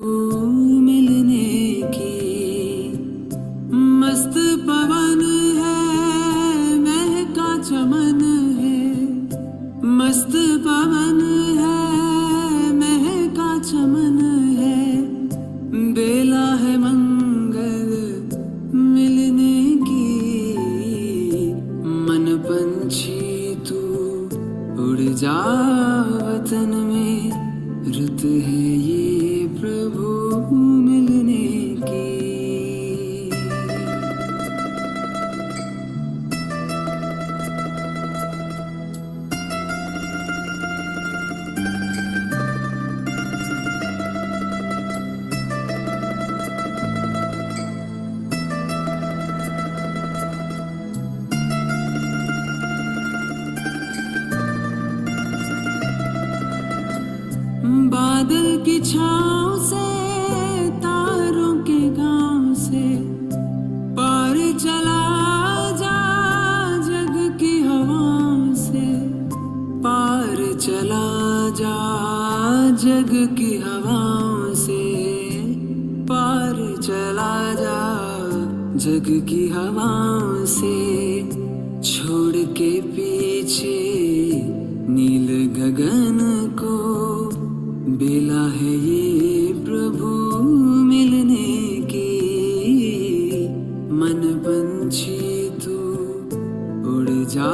मिलने की मस्त पवन है, महका चमन है। मस्त पवन है, महका चमन है। बेला है मंगल मिलने की। मन पंछी तू उड़ जा वतन में, रुत है ये प्रभु मिलने की। बादल की छाँव से, तारों के गांव से पार चला जा, जग की हवाओं से पार चला जा, जग की हवाओं से पार चला जा, जग की हवाओं से। छोड़ के पीछे नील गगन को, बेला है ये प्रभु मिलने की। मन पंछी तू उड़ जा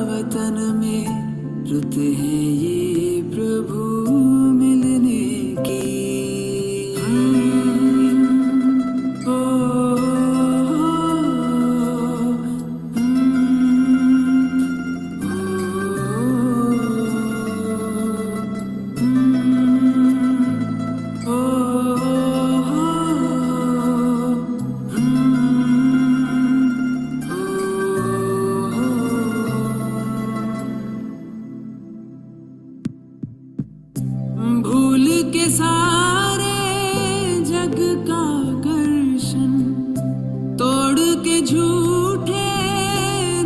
वतन में, रुत है ये प्रभु मिलने की। ओ, भूल के सारे जग का कर्षण, तोड़ के झूठे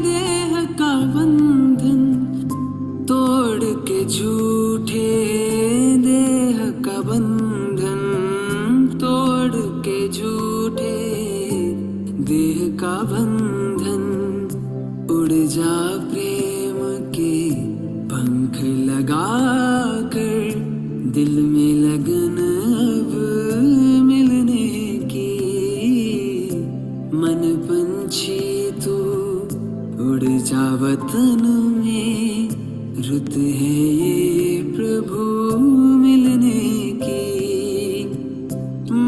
देह का बंधन, तोड़ के झूठे देह का बंधन, तोड़ के झूठे देह का बंधन। उड़ जा प्रेम के पंख लगा कर, दिल में लगन अब मिलने की। मन पंछी तू उड़ जा वतन में, रुत है ये प्रभु मिलने की।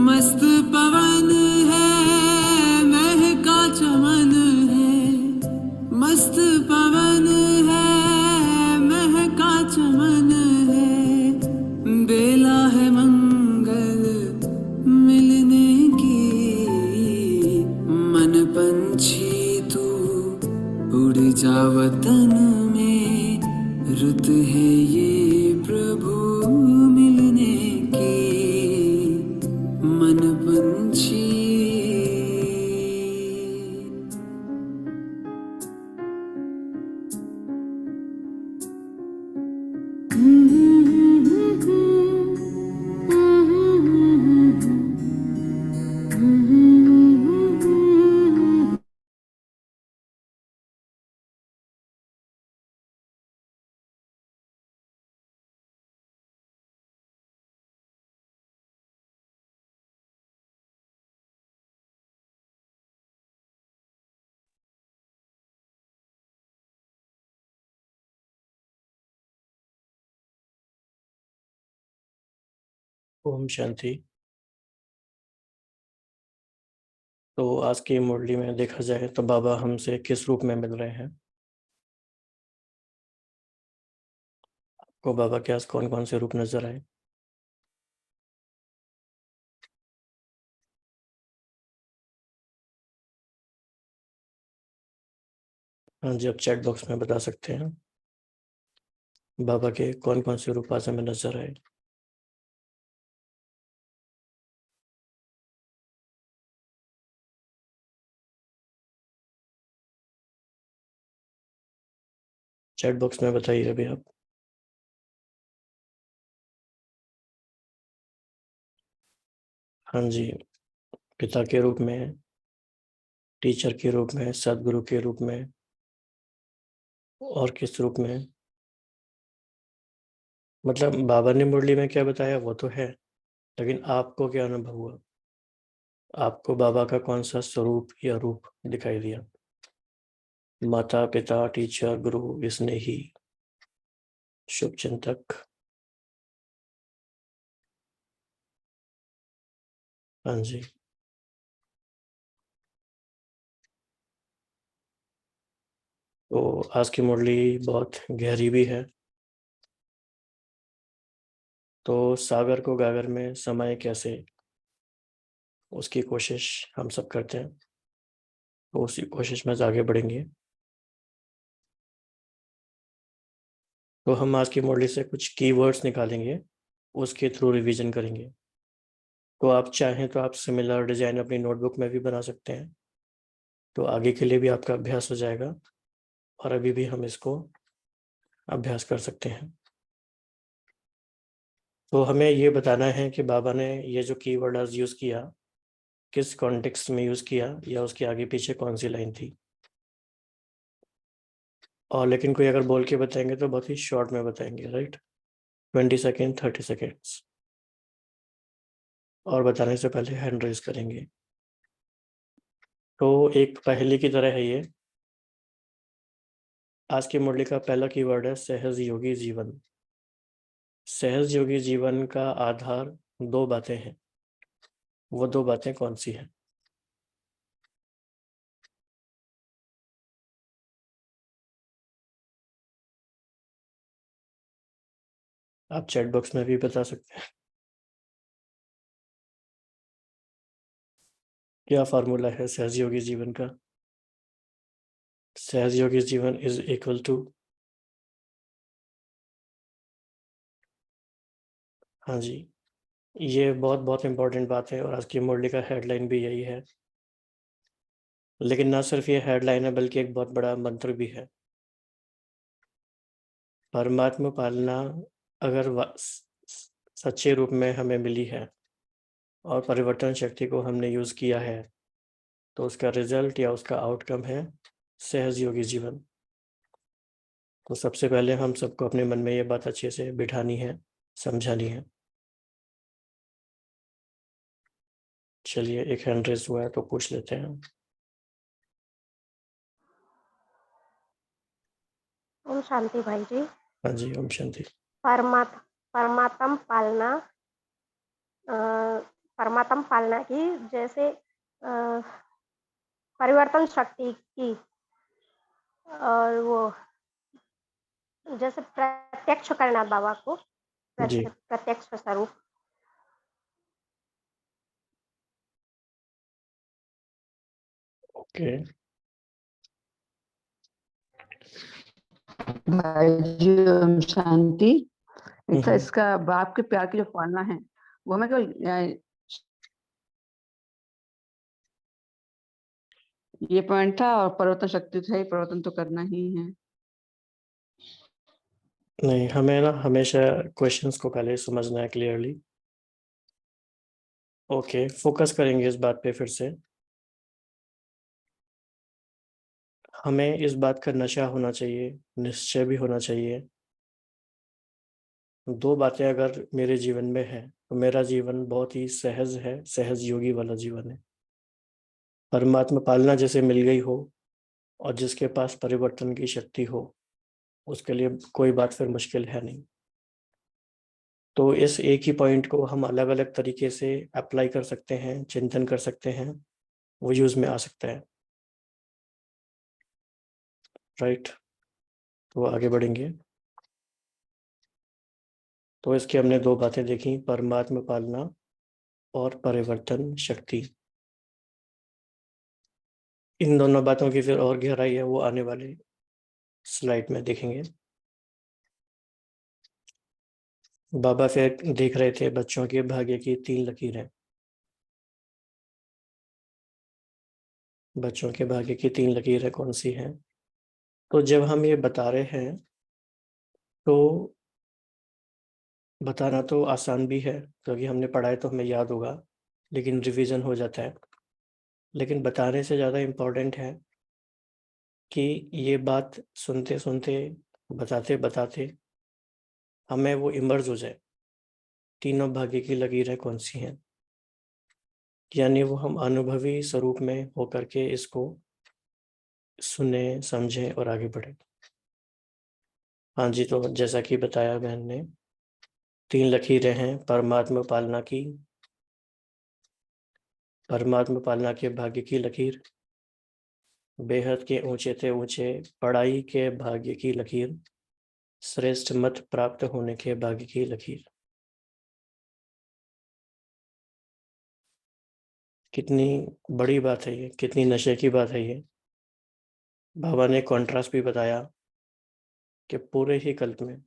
मस्त पवन है, महका चमन है। मस्त पवन है, महका चमन है। बेला है मंगल मिलने की। मन पंछी तू उड़ जा वतन में, रुत है ये प्रभु मिलने की। मन पंछी। ओम शांति। तो आज की मुरली में देखा जाए तो बाबा हमसे किस रूप में मिल रहे हैं। आपको बाबा के आज कौन कौन से रूप नजर आए? हाँ जी, आप चैट बॉक्स में बता सकते हैं बाबा के कौन कौन से रूप आज हमें नजर आए। चैट बॉक्स में बताइए अभी आप। हाँ जी, पिता के रूप में, टीचर के रूप में, सदगुरु के रूप में, और किस रूप में? मतलब बाबा ने मुरली में क्या बताया वो तो है, लेकिन आपको क्या अनुभव हुआ? आपको बाबा का कौन सा स्वरूप या रूप दिखाई दिया? माता पिता, टीचर, गुरु, स्नेही, शुभचिंतक। हाँ जी। तो आज की मुरली बहुत गहरी भी है। तो सागर को गागर में समाये कैसे, उसकी कोशिश हम सब करते हैं, तो उसी कोशिश में आगे बढ़ेंगे। तो हम आज की मुरली से कुछ कीवर्ड्स निकालेंगे, उसके थ्रू रिवीजन करेंगे। तो आप चाहें तो आप सिमिलर डिजाइन अपनी नोटबुक में भी बना सकते हैं, तो आगे के लिए भी आपका अभ्यास हो जाएगा, और अभी भी हम इसको अभ्यास कर सकते हैं। तो हमें ये बताना है कि बाबा ने ये जो कीवर्ड आज यूज़ किया, किस कॉन्टेक्स्ट में यूज़ किया, या उसके आगे पीछे कौन सी लाइन थी। और लेकिन कोई अगर बोल के बताएंगे तो बहुत ही शॉर्ट में बताएंगे, राइट? 20 second, 30 seconds. और बताने से पहले हैंड रेज करेंगे। तो एक पहेली की तरह है ये। आज की मुरली का पहला कीवर्ड है सहज योगी जीवन। सहज योगी जीवन का आधार दो बातें हैं। वो दो बातें कौन सी हैं? आप चैट बॉक्स में भी बता सकते हैं। क्या फार्मूला है सहज योगी जीवन का? सहज योगी जीवन इज इक्वल टू, हाँ जी, ये बहुत बहुत इंपॉर्टेंट बात है, और आज की मुरली का हेडलाइन भी यही है। लेकिन ना सिर्फ ये हेडलाइन है, बल्कि एक बहुत बड़ा मंत्र भी है। परमात्मा पालना अगर सच्चे रूप में हमें मिली है, और परिवर्तन शक्ति को हमने यूज़ किया है, तो उसका रिजल्ट या उसका आउटकम है सहज योगी जीवन। तो सबसे पहले हम सबको अपने मन में ये बात अच्छे से बिठानी है, समझानी है। चलिए, एक हैंड रेज हुआ है तो पूछ लेते हैं। ओम शांति भाई जी। हाँ जी, ओम शांति। परमात्म पालना, परमात्म पालना की जैसे परिवर्तन शक्ति की, और वो जैसे प्रत्यक्ष करना बाबा को, जी, प्रत्यक्ष स्वरूप। ओके। भाई जी ओम शांति। अच्छा, हम्म, इसका बाप के प्यार की जो पालना है वो हमें केवल ये पॉइंट था, और परिवर्तन शक्ति तो है, परिवर्तन तो करना ही है। नहीं, हमें ना हमेशा क्वेश्चंस को पहले समझना है क्लियरली। ओके, फोकस करेंगे इस बात पे फिर से। हमें इस बात का नशा होना चाहिए, निश्चय भी होना चाहिए। दो बातें अगर मेरे जीवन में है, तो मेरा जीवन बहुत ही सहज है, सहज योगी वाला जीवन है। परमात्मा पालना जैसे मिल गई हो, और जिसके पास परिवर्तन की शक्ति हो, उसके लिए कोई बात फिर मुश्किल है नहीं। तो इस एक ही पॉइंट को हम अलग अलग तरीके से अप्लाई कर सकते हैं, चिंतन कर सकते हैं, वो यूज में आ सकता है, राइट? तो आगे बढ़ेंगे। तो इसकी हमने दो बातें देखी, परमात्मा पालना और परिवर्तन शक्ति। इन दोनों बातों की फिर और गहराई है, वो आने वाले स्लाइड में देखेंगे। बाबा फिर देख रहे थे बच्चों के भाग्य की 3 लकीरें। बच्चों के भाग्य की 3 लकीरें कौन सी हैं? तो जब हम ये बता रहे हैं, तो बताना तो आसान भी है, क्योंकि हमने पढ़ा है तो हमें याद होगा। लेकिन रिवीजन हो जाता है। लेकिन बताने से ज़्यादा इम्पोर्टेंट है कि ये बात सुनते सुनते, बताते बताते हमें वो इमर्ज हो जाए, तीनों भाग्य की लकीरें कौन सी हैं, यानी वो हम अनुभवी स्वरूप में होकर के इसको सुने, समझें और आगे बढ़े। हाँ जी, तो जैसा कि बताया बहन ने, 3 लकीरें हैं परमात्मा पालना की, परमात्मा पालना के भाग्य की लकीर, बेहद के ऊंचे से ऊंचे पढ़ाई के भाग्य की लकीर, श्रेष्ठ मत प्राप्त होने के भाग्य की लकीर। कितनी बड़ी बात है ये, कितनी नशे की बात है ये। बाबा ने कॉन्ट्रास्ट भी बताया कि पूरे ही कल्प में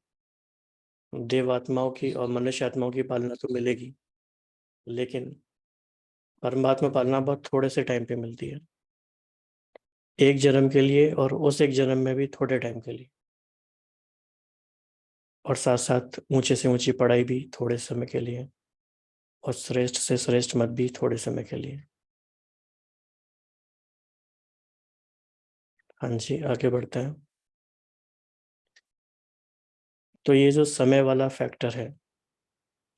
देवात्माओं की और मनुष्य आत्माओं की पालना तो मिलेगी, लेकिन परमात्मा पालना बहुत थोड़े से टाइम पे मिलती है, एक जन्म के लिए, और उस एक जन्म में भी थोड़े टाइम के लिए, और साथ साथ ऊंचे से ऊंची पढ़ाई भी थोड़े समय के लिए, और श्रेष्ठ से श्रेष्ठ मत भी थोड़े समय के लिए। हाँ जी, आगे बढ़ते हैं। तो ये जो समय वाला फैक्टर है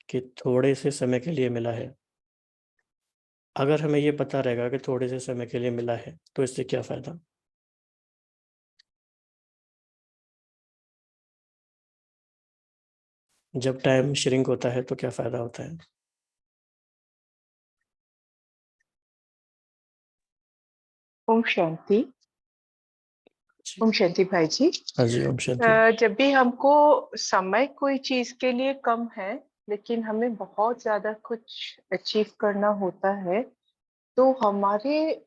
कि थोड़े से समय के लिए मिला है, अगर हमें ये पता रहेगा कि थोड़े से समय के लिए मिला है तो इससे क्या फ़ायदा। जब टाइम श्रिंक होता है तो क्या फ़ायदा होता है। ओम शांति। जी, ओम शांति भाई जी। हाँ जी, ओम शांति। जब भी हमको समय कोई चीज के लिए कम है, लेकिन हमें बहुत ज्यादा कुछ अचीव करना होता है, तो हमारे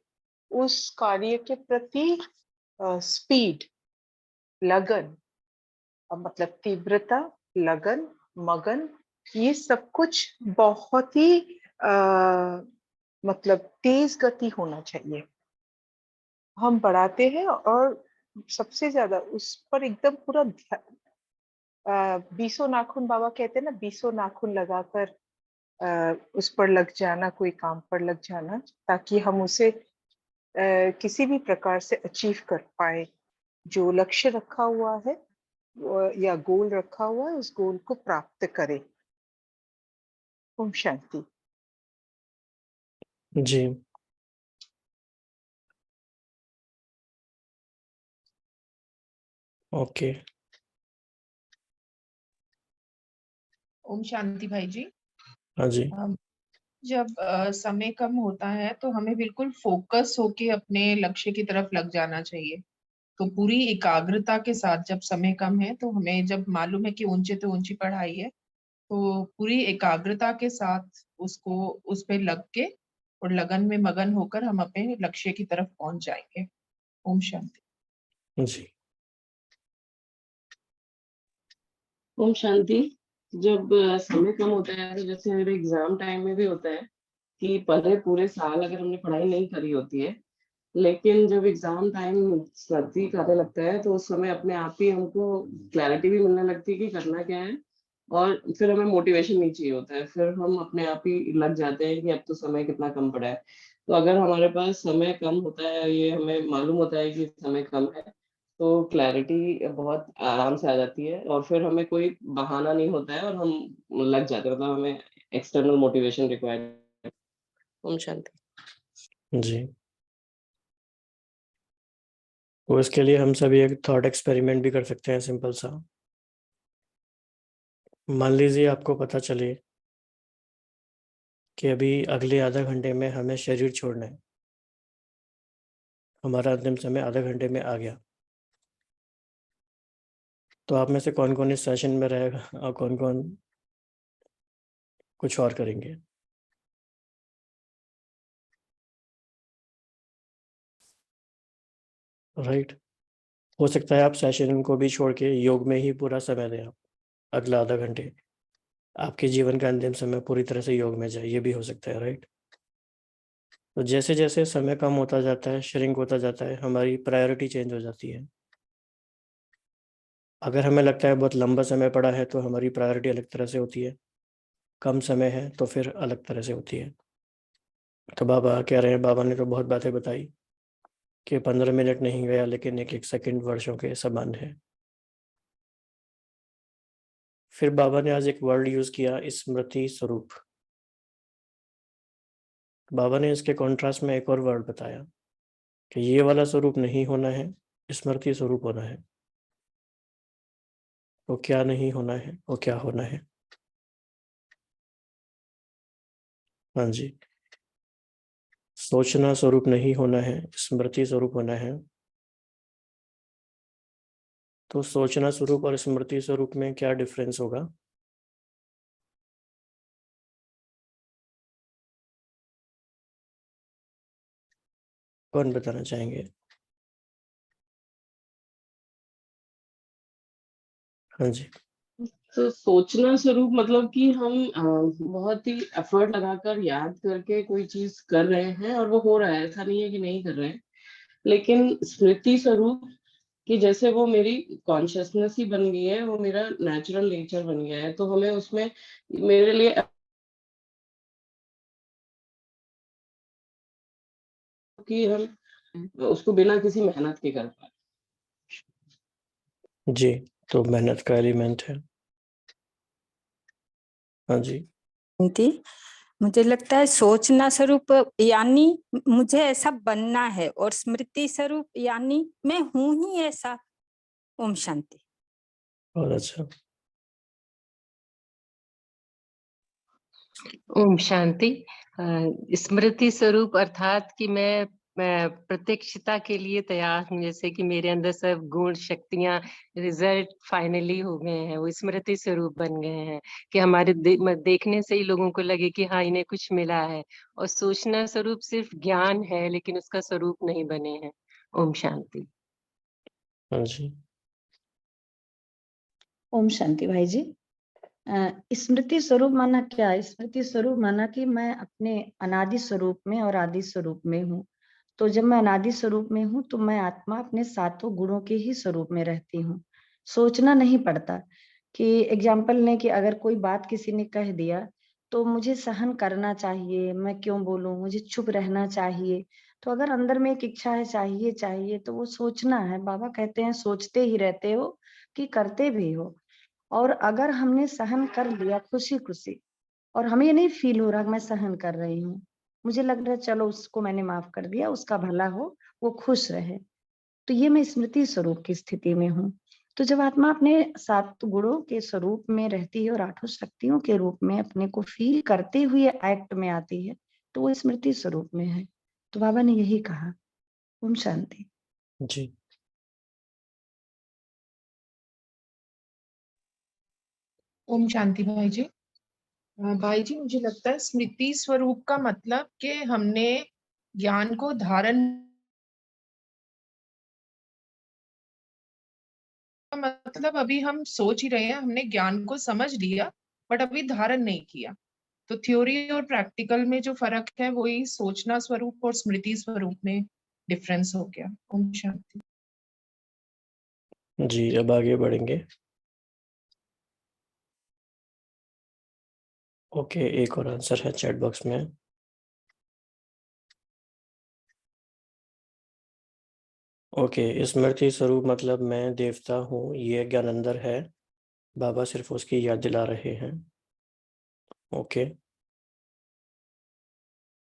उस कार्य के प्रति स्पीड, लगन, मतलब तीव्रता, लगन, मगन, ये सब कुछ बहुत ही मतलब तेज गति होना चाहिए। हम बढ़ाते हैं और सबसे ज्यादा उस पर एकदम पूरा बीसों नाखून, बाबा कहते हैं ना, बीसों नाखून लगाकर उस पर लग जाना, कोई काम पर लग जाना, ताकि हम उसे किसी भी प्रकार से अचीव कर पाए। जो लक्ष्य रखा हुआ है या गोल रखा हुआ है, उस गोल को प्राप्त करें। ओम शांति। जी, ओके। ओम शांति भाई जी। हाँ जी, जब समय कम होता है तो हमें बिल्कुल फोकस होके अपने लक्ष्य की तरफ लग जाना चाहिए। तो पूरी एकाग्रता के साथ, जब समय कम है तो हमें जब मालूम है कि ऊंचे तो ऊंची पढ़ाई है, तो पूरी एकाग्रता के साथ उसको उस पे लग के और लगन में मगन होकर हम अपने लक्ष्य की तरफ पहुंच जाएंगे। ओम शांति। जी, ओम शांति। जब समय कम होता है, तो जैसे मेरे एग्जाम टाइम में भी होता है कि पहले पूरे साल अगर हमने पढ़ाई नहीं करी होती है, लेकिन जब एग्जाम टाइम नजदीक आने लगता है तो उस समय अपने आप ही हमको क्लैरिटी भी मिलने लगती है कि करना क्या है, और फिर हमें मोटिवेशन नहीं चाहिए होता है, फिर हम अपने आप ही लग जाते हैं कि अब तो समय कितना कम पड़ा है। तो अगर हमारे पास समय कम होता है, ये हमें मालूम होता है कि समय कम है, तो क्लैरिटी बहुत आराम से आ जाती है, और फिर हमें कोई बहाना नहीं होता है और हम लग जाते हैं, मतलब हमें external motivation required. Om Shanti. जी। तो इसके लिए हम सभी एक थॉट एक्सपेरिमेंट भी कर सकते हैं, सिंपल सा। मान लीजिए आपको पता चले कि अभी अगले आधा घंटे में हमें शरीर छोड़ना है, हमारा अंतिम समय आधा घंटे में आ गया, तो आप में से कौन कौन इस सेशन में रहेगा और कौन कौन कुछ और करेंगे। राइट। हो सकता है आप सेशन को भी छोड़ के योग में ही पूरा समय दें, आप अगला आधा घंटे आपके जीवन का अंतिम समय पूरी तरह से योग में जाए, ये भी हो सकता है। राइट। तो जैसे जैसे समय कम होता जाता है, श्रिंक होता जाता है, हमारी प्रायोरिटी चेंज हो जाती है। अगर हमें लगता है बहुत लंबा समय पड़ा है तो हमारी प्रायोरिटी अलग तरह से होती है, कम समय है तो फिर अलग तरह से होती है। तो बाबा कह रहे हैं, बाबा ने तो बहुत बातें बताई कि 15 मिनट नहीं गया, लेकिन एक एक सेकंड वर्षों के समान है। फिर बाबा ने आज एक वर्ड यूज किया, स्मृति स्वरूप। बाबा ने इसके कॉन्ट्रास्ट में एक और वर्ड बताया कि ये वाला स्वरूप नहीं होना है, स्मृति स्वरूप होना है। वो क्या नहीं होना है, वो क्या होना है? हाँ जी, सोचना स्वरूप नहीं होना है, स्मृति स्वरूप होना है। तो सोचना स्वरूप और स्मृति स्वरूप में क्या डिफरेंस होगा? कौन बताना चाहेंगे? हाँ जी। तो सोचना स्वरूप मतलब कि हम बहुत ही एफर्ट लगाकर याद करके कोई चीज कर रहे हैं और वो हो रहा है, ऐसा नहीं है कि नहीं कर रहे हैं। लेकिन स्मृति स्वरूप कि जैसे वो मेरी कॉन्शियसनेस ही बन गई है, वो मेरा नेचुरल नेचर बन गया है, तो हमें उसमें मेरे लिए कि हम उसको बिना किसी मेहनत के कर पाए। जी, तो मेहनत का एलिमेंट है। हाँ जी। थी। मुझे लगता है सोचना स्वरूप यानी मुझे ऐसा बनना है, और स्मृति स्वरूप यानी मैं हूं ही ऐसा। ओम शांति। बहुत अच्छा। ओम शांति। स्मृति स्वरूप अर्थात कि मैं प्रत्यक्षता के लिए तैयार हूँ, जैसे कि मेरे अंदर सब गुण शक्तियां रिजल्ट फाइनली हो गए हैं, वो स्मृति स्वरूप बन गए हैं कि हमारे देखने से ही लोगों को लगे कि हाँ इन्हें कुछ मिला है। और सोचना स्वरूप सिर्फ ज्ञान है, लेकिन उसका स्वरूप नहीं बने हैं। ओम शांति। हाँ जी। ओम शांति भाई जी। स्मृति स्वरूप माना क्या? स्मृति स्वरूप माना कि मैं अपने अनादि स्वरूप में और आदि स्वरूप में हूँ। तो जब मैं अनादि स्वरूप में हूँ तो मैं आत्मा अपने सातों गुणों के ही स्वरूप में रहती हूँ। सोचना नहीं पड़ता। कि एग्जाम्पल लें कि अगर कोई बात किसी ने कह दिया तो मुझे सहन करना चाहिए, मैं क्यों बोलूं, मुझे चुप रहना चाहिए। तो अगर अंदर में एक इच्छा है चाहिए चाहिए, तो वो सोचना है। बाबा कहते हैं सोचते ही रहते हो कि करते भी हो। और अगर हमने सहन कर लिया खुशी खुशी, और हमें ये नहीं फील हो रहा कि मैं सहन कर रही हूँ, मुझे लग रहा है चलो उसको मैंने माफ कर दिया, उसका भला हो, वो खुश रहे, तो ये मैं स्मृति स्वरूप की स्थिति में हूँ। तो जब आत्मा अपने सात गुणों के स्वरूप में रहती है और आठों शक्तियों के रूप में अपने को फील करते हुए एक्ट में आती है, तो वो स्मृति स्वरूप में है। तो बाबा ने यही कहा। ओम शांति। जी। ओम शांति भाई जी। भाई जी मुझे लगता है स्मृति स्वरूप का मतलब कि हमने ज्ञान को धारण, मतलब अभी हम सोच ही रहे हैं, हमने ज्ञान को समझ लिया बट अभी धारण नहीं किया। तो थ्योरी और प्रैक्टिकल में जो फर्क है वही सोचना स्वरूप और स्मृति स्वरूप में डिफरेंस हो गया। ओम शांति। जी, अब आगे बढ़ेंगे। ओके, एक और आंसर है चैट बॉक्स में। ओके, स्मृति स्वरूप मतलब मैं देवता हूँ, ये ज्ञान अंदर है, बाबा सिर्फ उसकी याद दिला रहे हैं। ओके,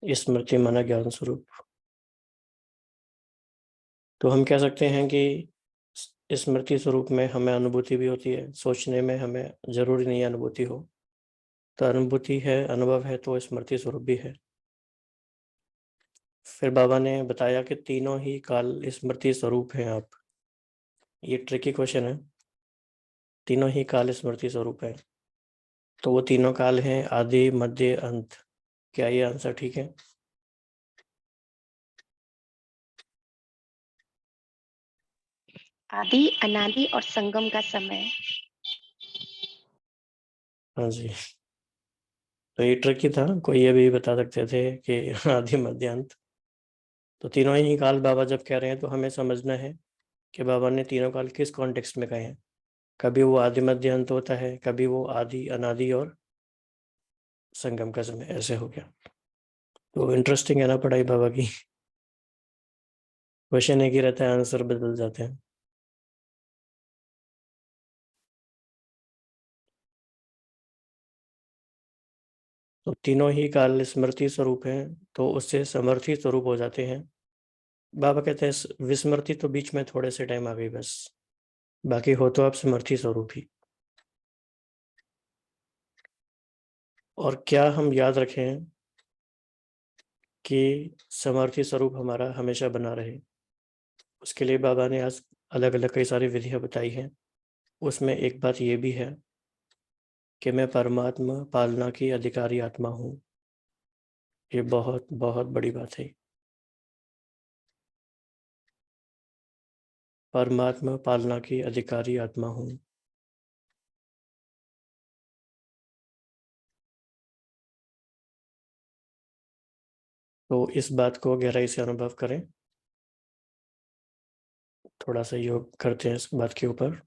स्मृति माना ज्ञान स्वरूप। तो हम कह सकते हैं कि स्मृति स्वरूप में हमें अनुभूति भी होती है, सोचने में हमें जरूरी नहीं अनुभूति हो। तो अनुभूति है, अनुभव है, तो स्मृति स्वरूप भी है। फिर बाबा ने बताया कि तीनों ही काल स्मृति स्वरूप हैं आप। ये ट्रिकी क्वेश्चन है। तीनों ही काल स्मृति स्वरूप है, तो वो तीनों काल हैं आदि मध्य अंत। क्या ये आंसर ठीक है? आदि अनादि और संगम का समय। हाँ जी, तो ये ट्रिकी था। कोई ये भी बता सकते थे कि आदि मध्य अंत। तो तीनों ही काल बाबा जब कह रहे हैं तो हमें समझना है कि बाबा ने तीनों काल किस कॉन्टेक्स्ट में कहे हैं। कभी वो आदि मध्य अंत होता है, कभी वो आदि अनादि और संगम का समय, ऐसे हो गया। तो इंटरेस्टिंग है ना पढ़ाई बाबा की। क्वेश्चन एक ही रहता है, आंसर बदल जाते हैं। तो तीनों ही काल स्मृति स्वरूप हैं, तो उससे समर्थी स्वरूप हो जाते हैं। बाबा कहते हैं विस्मृति तो बीच में थोड़े से टाइम आ गई बस, बाकी हो तो आप समर्थी स्वरूप ही। और क्या हम याद रखें कि समर्थी स्वरूप हमारा हमेशा बना रहे, उसके लिए बाबा ने आज अलग अलग कई सारी विधियां बताई हैं। उसमें एक बात ये भी है कि मैं परमात्मा पालना की अधिकारी आत्मा हूँ। ये बहुत बहुत बड़ी बात है। परमात्मा पालना की अधिकारी आत्मा हूँ। तो इस बात को गहराई से अनुभव करें। थोड़ा सा योग करते हैं इस बात के ऊपर।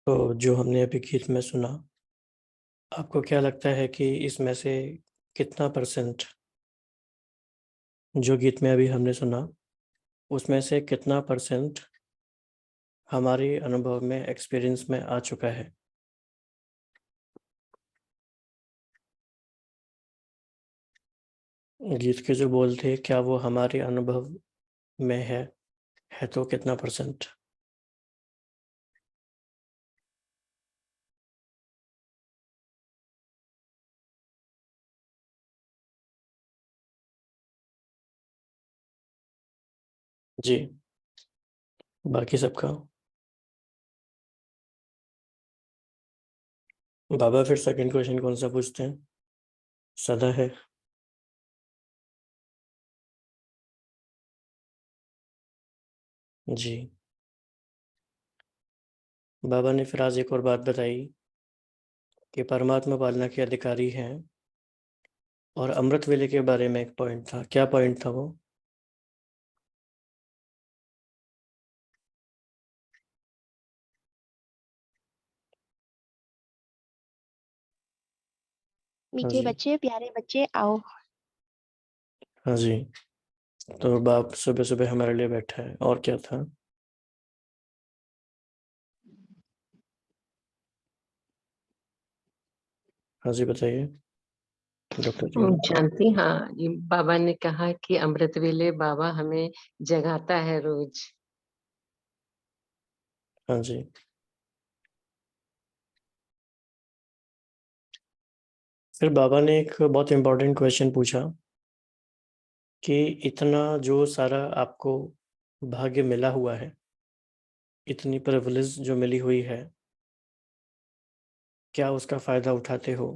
तो जो हमने अभी गीत में सुना, आपको क्या लगता है कि इसमें से कितना परसेंट जो गीत में अभी हमने सुना, उसमें से कितना परसेंट हमारे अनुभव में, एक्सपीरियंस में आ चुका है? गीत के जो बोल थे, क्या वो हमारे अनुभव में है तो कितना परसेंट? जी, बाकी सबका? बाबा फिर सेकंड क्वेश्चन कौन सा पूछते हैं? सदा है। जी, बाबा ने फिर आज एक और बात बताई कि परमात्मा पालना के अधिकारी हैं, और अमृत वेले के बारे में एक पॉइंट था। क्या पॉइंट था वो? हाँ मीठे जी, बच्चे प्यारे बच्चे आओ। हाँ जी। तो बाप सुबह सुबह हमारे लिए बैठा है, और क्या था? हाँ जी, बताइए डॉक्टर जी। ओम शांति। हाँ, ये बाबा ने कहा कि अमृत वेले बाबा हमें जगाता है रोज। हाँ जी। फिर बाबा ने एक बहुत इम्पोर्टेंट क्वेश्चन पूछा कि इतना जो सारा आपको भाग्य मिला हुआ है, इतनी प्रिविलेज जो मिली हुई है, क्या उसका फ़ायदा उठाते हो?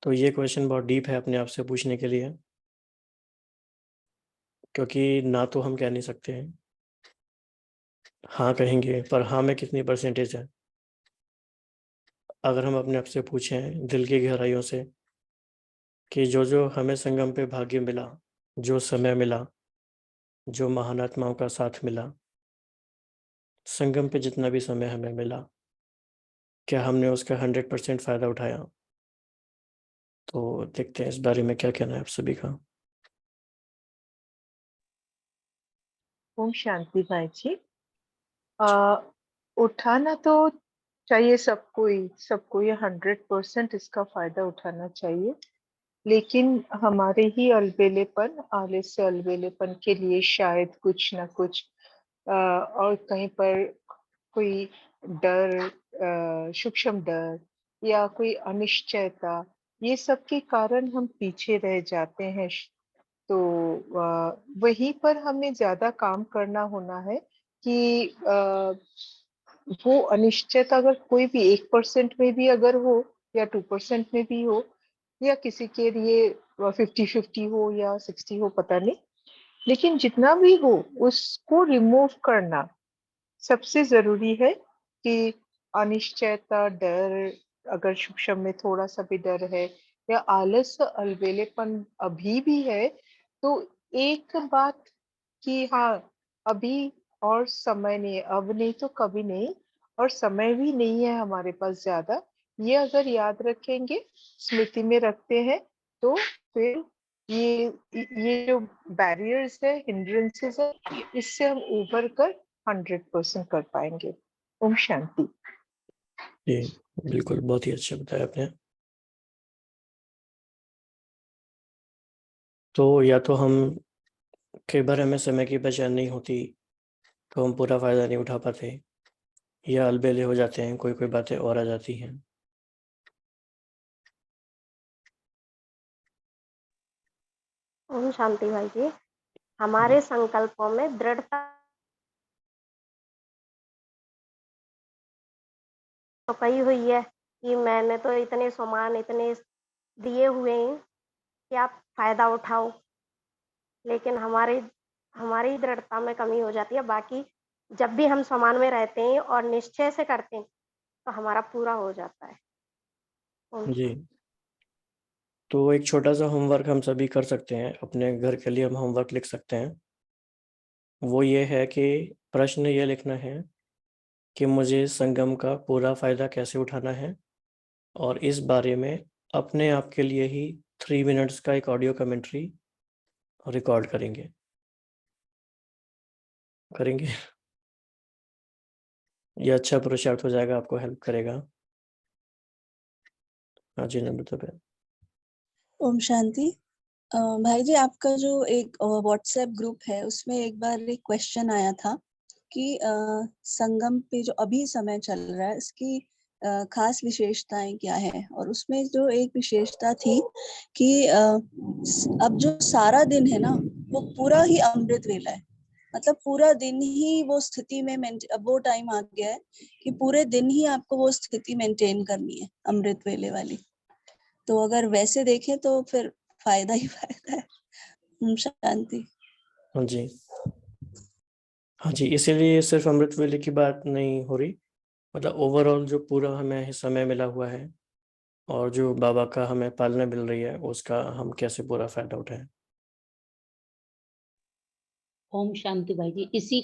तो ये क्वेश्चन बहुत डीप है अपने आप से पूछने के लिए, क्योंकि ना तो हम कह नहीं सकते हैं, हाँ कहेंगे, पर हाँ में कितनी परसेंटेज है? अगर हम अपने आप से पूछें दिल की गहराइयों से कि जो हमें संगम पे भाग्य मिला, जो समय मिला, जो महान आत्माओं का साथ मिला, संगम पे जितना भी समय हमें मिला, क्या हमने उसका 100% फ़ायदा उठाया? तो देखते हैं इस बारे में क्या कहना है आप सभी का। ओम शांति भाई जी। उठाना तो चाहिए सबको ये 100% इसका फायदा उठाना चाहिए, लेकिन हमारे ही अलबेलेपन, आलस्य अलबेलेपन के लिए शायद कुछ ना कुछ और कहीं पर कोई डर, सूक्ष्म डर या कोई अनिश्चयता, ये सब के कारण हम पीछे रह जाते हैं। तो वहीं पर हमें ज़्यादा काम करना होना है कि वो अनिश्चित अगर कोई भी 1% में भी अगर हो या 2% में भी हो या किसी के लिए 50-50 हो या 60 हो, पता नहीं, लेकिन जितना भी हो उसको रिमूव करना सबसे ज़रूरी है। कि अनिश्चयता, डर, अगर सूक्ष्म में थोड़ा-सा भी डर है या आलस, अलबेलेपन अभी भी है, तो एक बात कि हाँ, अभी और समय नहीं है, अब नहीं तो कभी नहीं, और समय भी नहीं है हमारे पास ज़्यादा। ये अगर याद रखेंगे, स्मृति में रखते हैं, तो फिर ये जो बैरियर्स है, हिंड्रेंसेस है, इससे हम उभर कर 100% कर पाएंगे। ओम शांति। जी, बिल्कुल, बहुत ही अच्छा बताया आपने। तो या तो हम, कई बार हमें समय की पहचान नहीं होती, तो हम पूरा फ़ायदा नहीं उठा पाते, या अलबेले हो जाते हैं, कोई बातें और आ जाती हैं। ओम शांति भाई जी। हमारे संकल्पों में दृढ़ता तो कही हुई है कि मैंने तो इतने सामान इतने दिए हुए हैं कि आप फायदा उठाओ, लेकिन हमारी हमारी दृढ़ता में कमी हो जाती है। बाकी जब भी हम सामान में रहते हैं और निश्चय से करते हैं, तो हमारा पूरा हो जाता है। ओम जी, शांति। तो एक छोटा-सा होमवर्क हम सभी कर सकते हैं, अपने घर के लिए हम होमवर्क लिख सकते हैं। वो ये है कि प्रश्न ये लिखना है कि मुझे संगम का पूरा फ़ायदा कैसे उठाना है, और इस बारे में अपने आप के लिए ही 3 मिनट्स का एक ऑडियो कमेंट्री रिकॉर्ड करेंगे। ये अच्छा पुरुषार्थ हो जाएगा, आपको हेल्प करेगा। हाँ जी, नम्रता बहन। ओम शांति। भाई जी, आपका जो एक व्हाट्सएप ग्रुप है उसमें एक बार एक क्वेश्चन आया था कि संगम पे जो अभी समय चल रहा है इसकी खास विशेषताएं क्या है, और उसमें जो एक विशेषता थी कि अब जो सारा दिन है ना वो पूरा ही अमृत वेला है। मतलब पूरा दिन ही वो स्थिति में अब वो टाइम आ गया है कि पूरे दिन ही आपको वो स्थिति मेंटेन करनी है अमृत वेले वाली। तो अगर वैसे देखें तो फिर फायदा ही फायदा है। ओम शांति। हाँ जी, हाँ जी, इसीलिए सिर्फ अमृत वेले की बात नहीं हो रही, मतलब ओवरऑल जो पूरा हमें समय मिला हुआ है और जो बाबा का हमें पालना मिल रही है, उसका हम कैसे पूरा फायदा उठाएं। ओम शांति भाई जी, इसी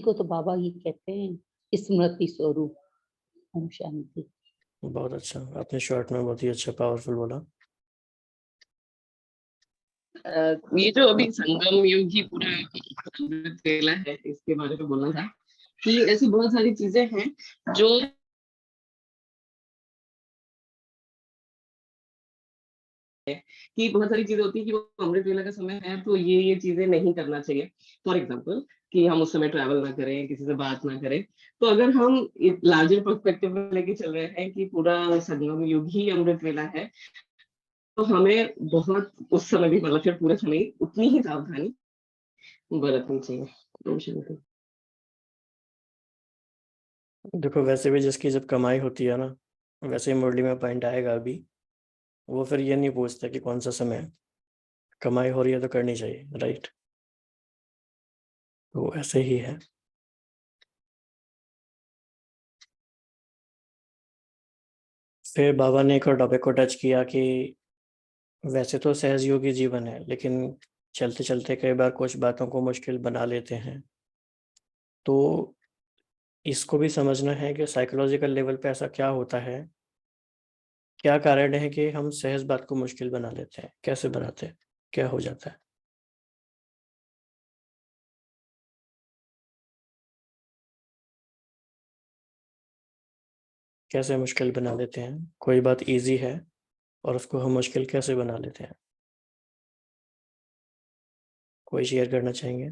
को तो बाबा ही कहते हैं स्मृति स्वरूप। ओम शांति। बहुत अच्छा, आपने शॉर्ट में बहुत ही अच्छा पावरफुल बोला। ये जो अभी संगम युग ही पूरा अमृत वेला है, इसके बारे में बोलना था कि ऐसी बहुत सारी चीजें हैं जो कि बहुत सारी चीजें होती है कि वो अमृत वेला का समय है तो ये चीजें नहीं करना चाहिए। फॉर एग्जाम्पल कि हम उस समय ट्रैवल ना करें, किसी से बात ना करें। तो अगर हम लार्जर पर्सपेक्टिव में लेके चल रहे हैं कि पूरा संगम युग ही अमृत वेला है, तो हमें बहुत उस समय भी, मतलब फिर पूरे समय उतनी ही सावधानी बरतनी चाहिए। ओम शांति। देखो, वैसे भी जिसकी जब कमाई होती है ना, वैसे ही मुरली में पॉइंट आएगा अभी, वो फिर ये नहीं पूछता कि कौन सा समय है, कमाई हो रही है तो करनी चाहिए, राइट। तो ऐसे ही है। फिर बाबा ने एक और टॉपिक को टच किया कि वैसे तो सहज योगी जीवन है, लेकिन चलते चलते कई बार कुछ बातों को मुश्किल बना लेते हैं। तो इसको भी समझना है कि साइकोलॉजिकल लेवल पे ऐसा क्या होता है, क्या कारण है कि हम सहज बात को मुश्किल बना लेते हैं, कैसे बनाते हैं, क्या हो जाता है, कैसे मुश्किल बना लेते हैं। कोई बात इजी है और उसको हम मुश्किल कैसे बना लेते हैं। कोई शेयर करना चाहेंगे?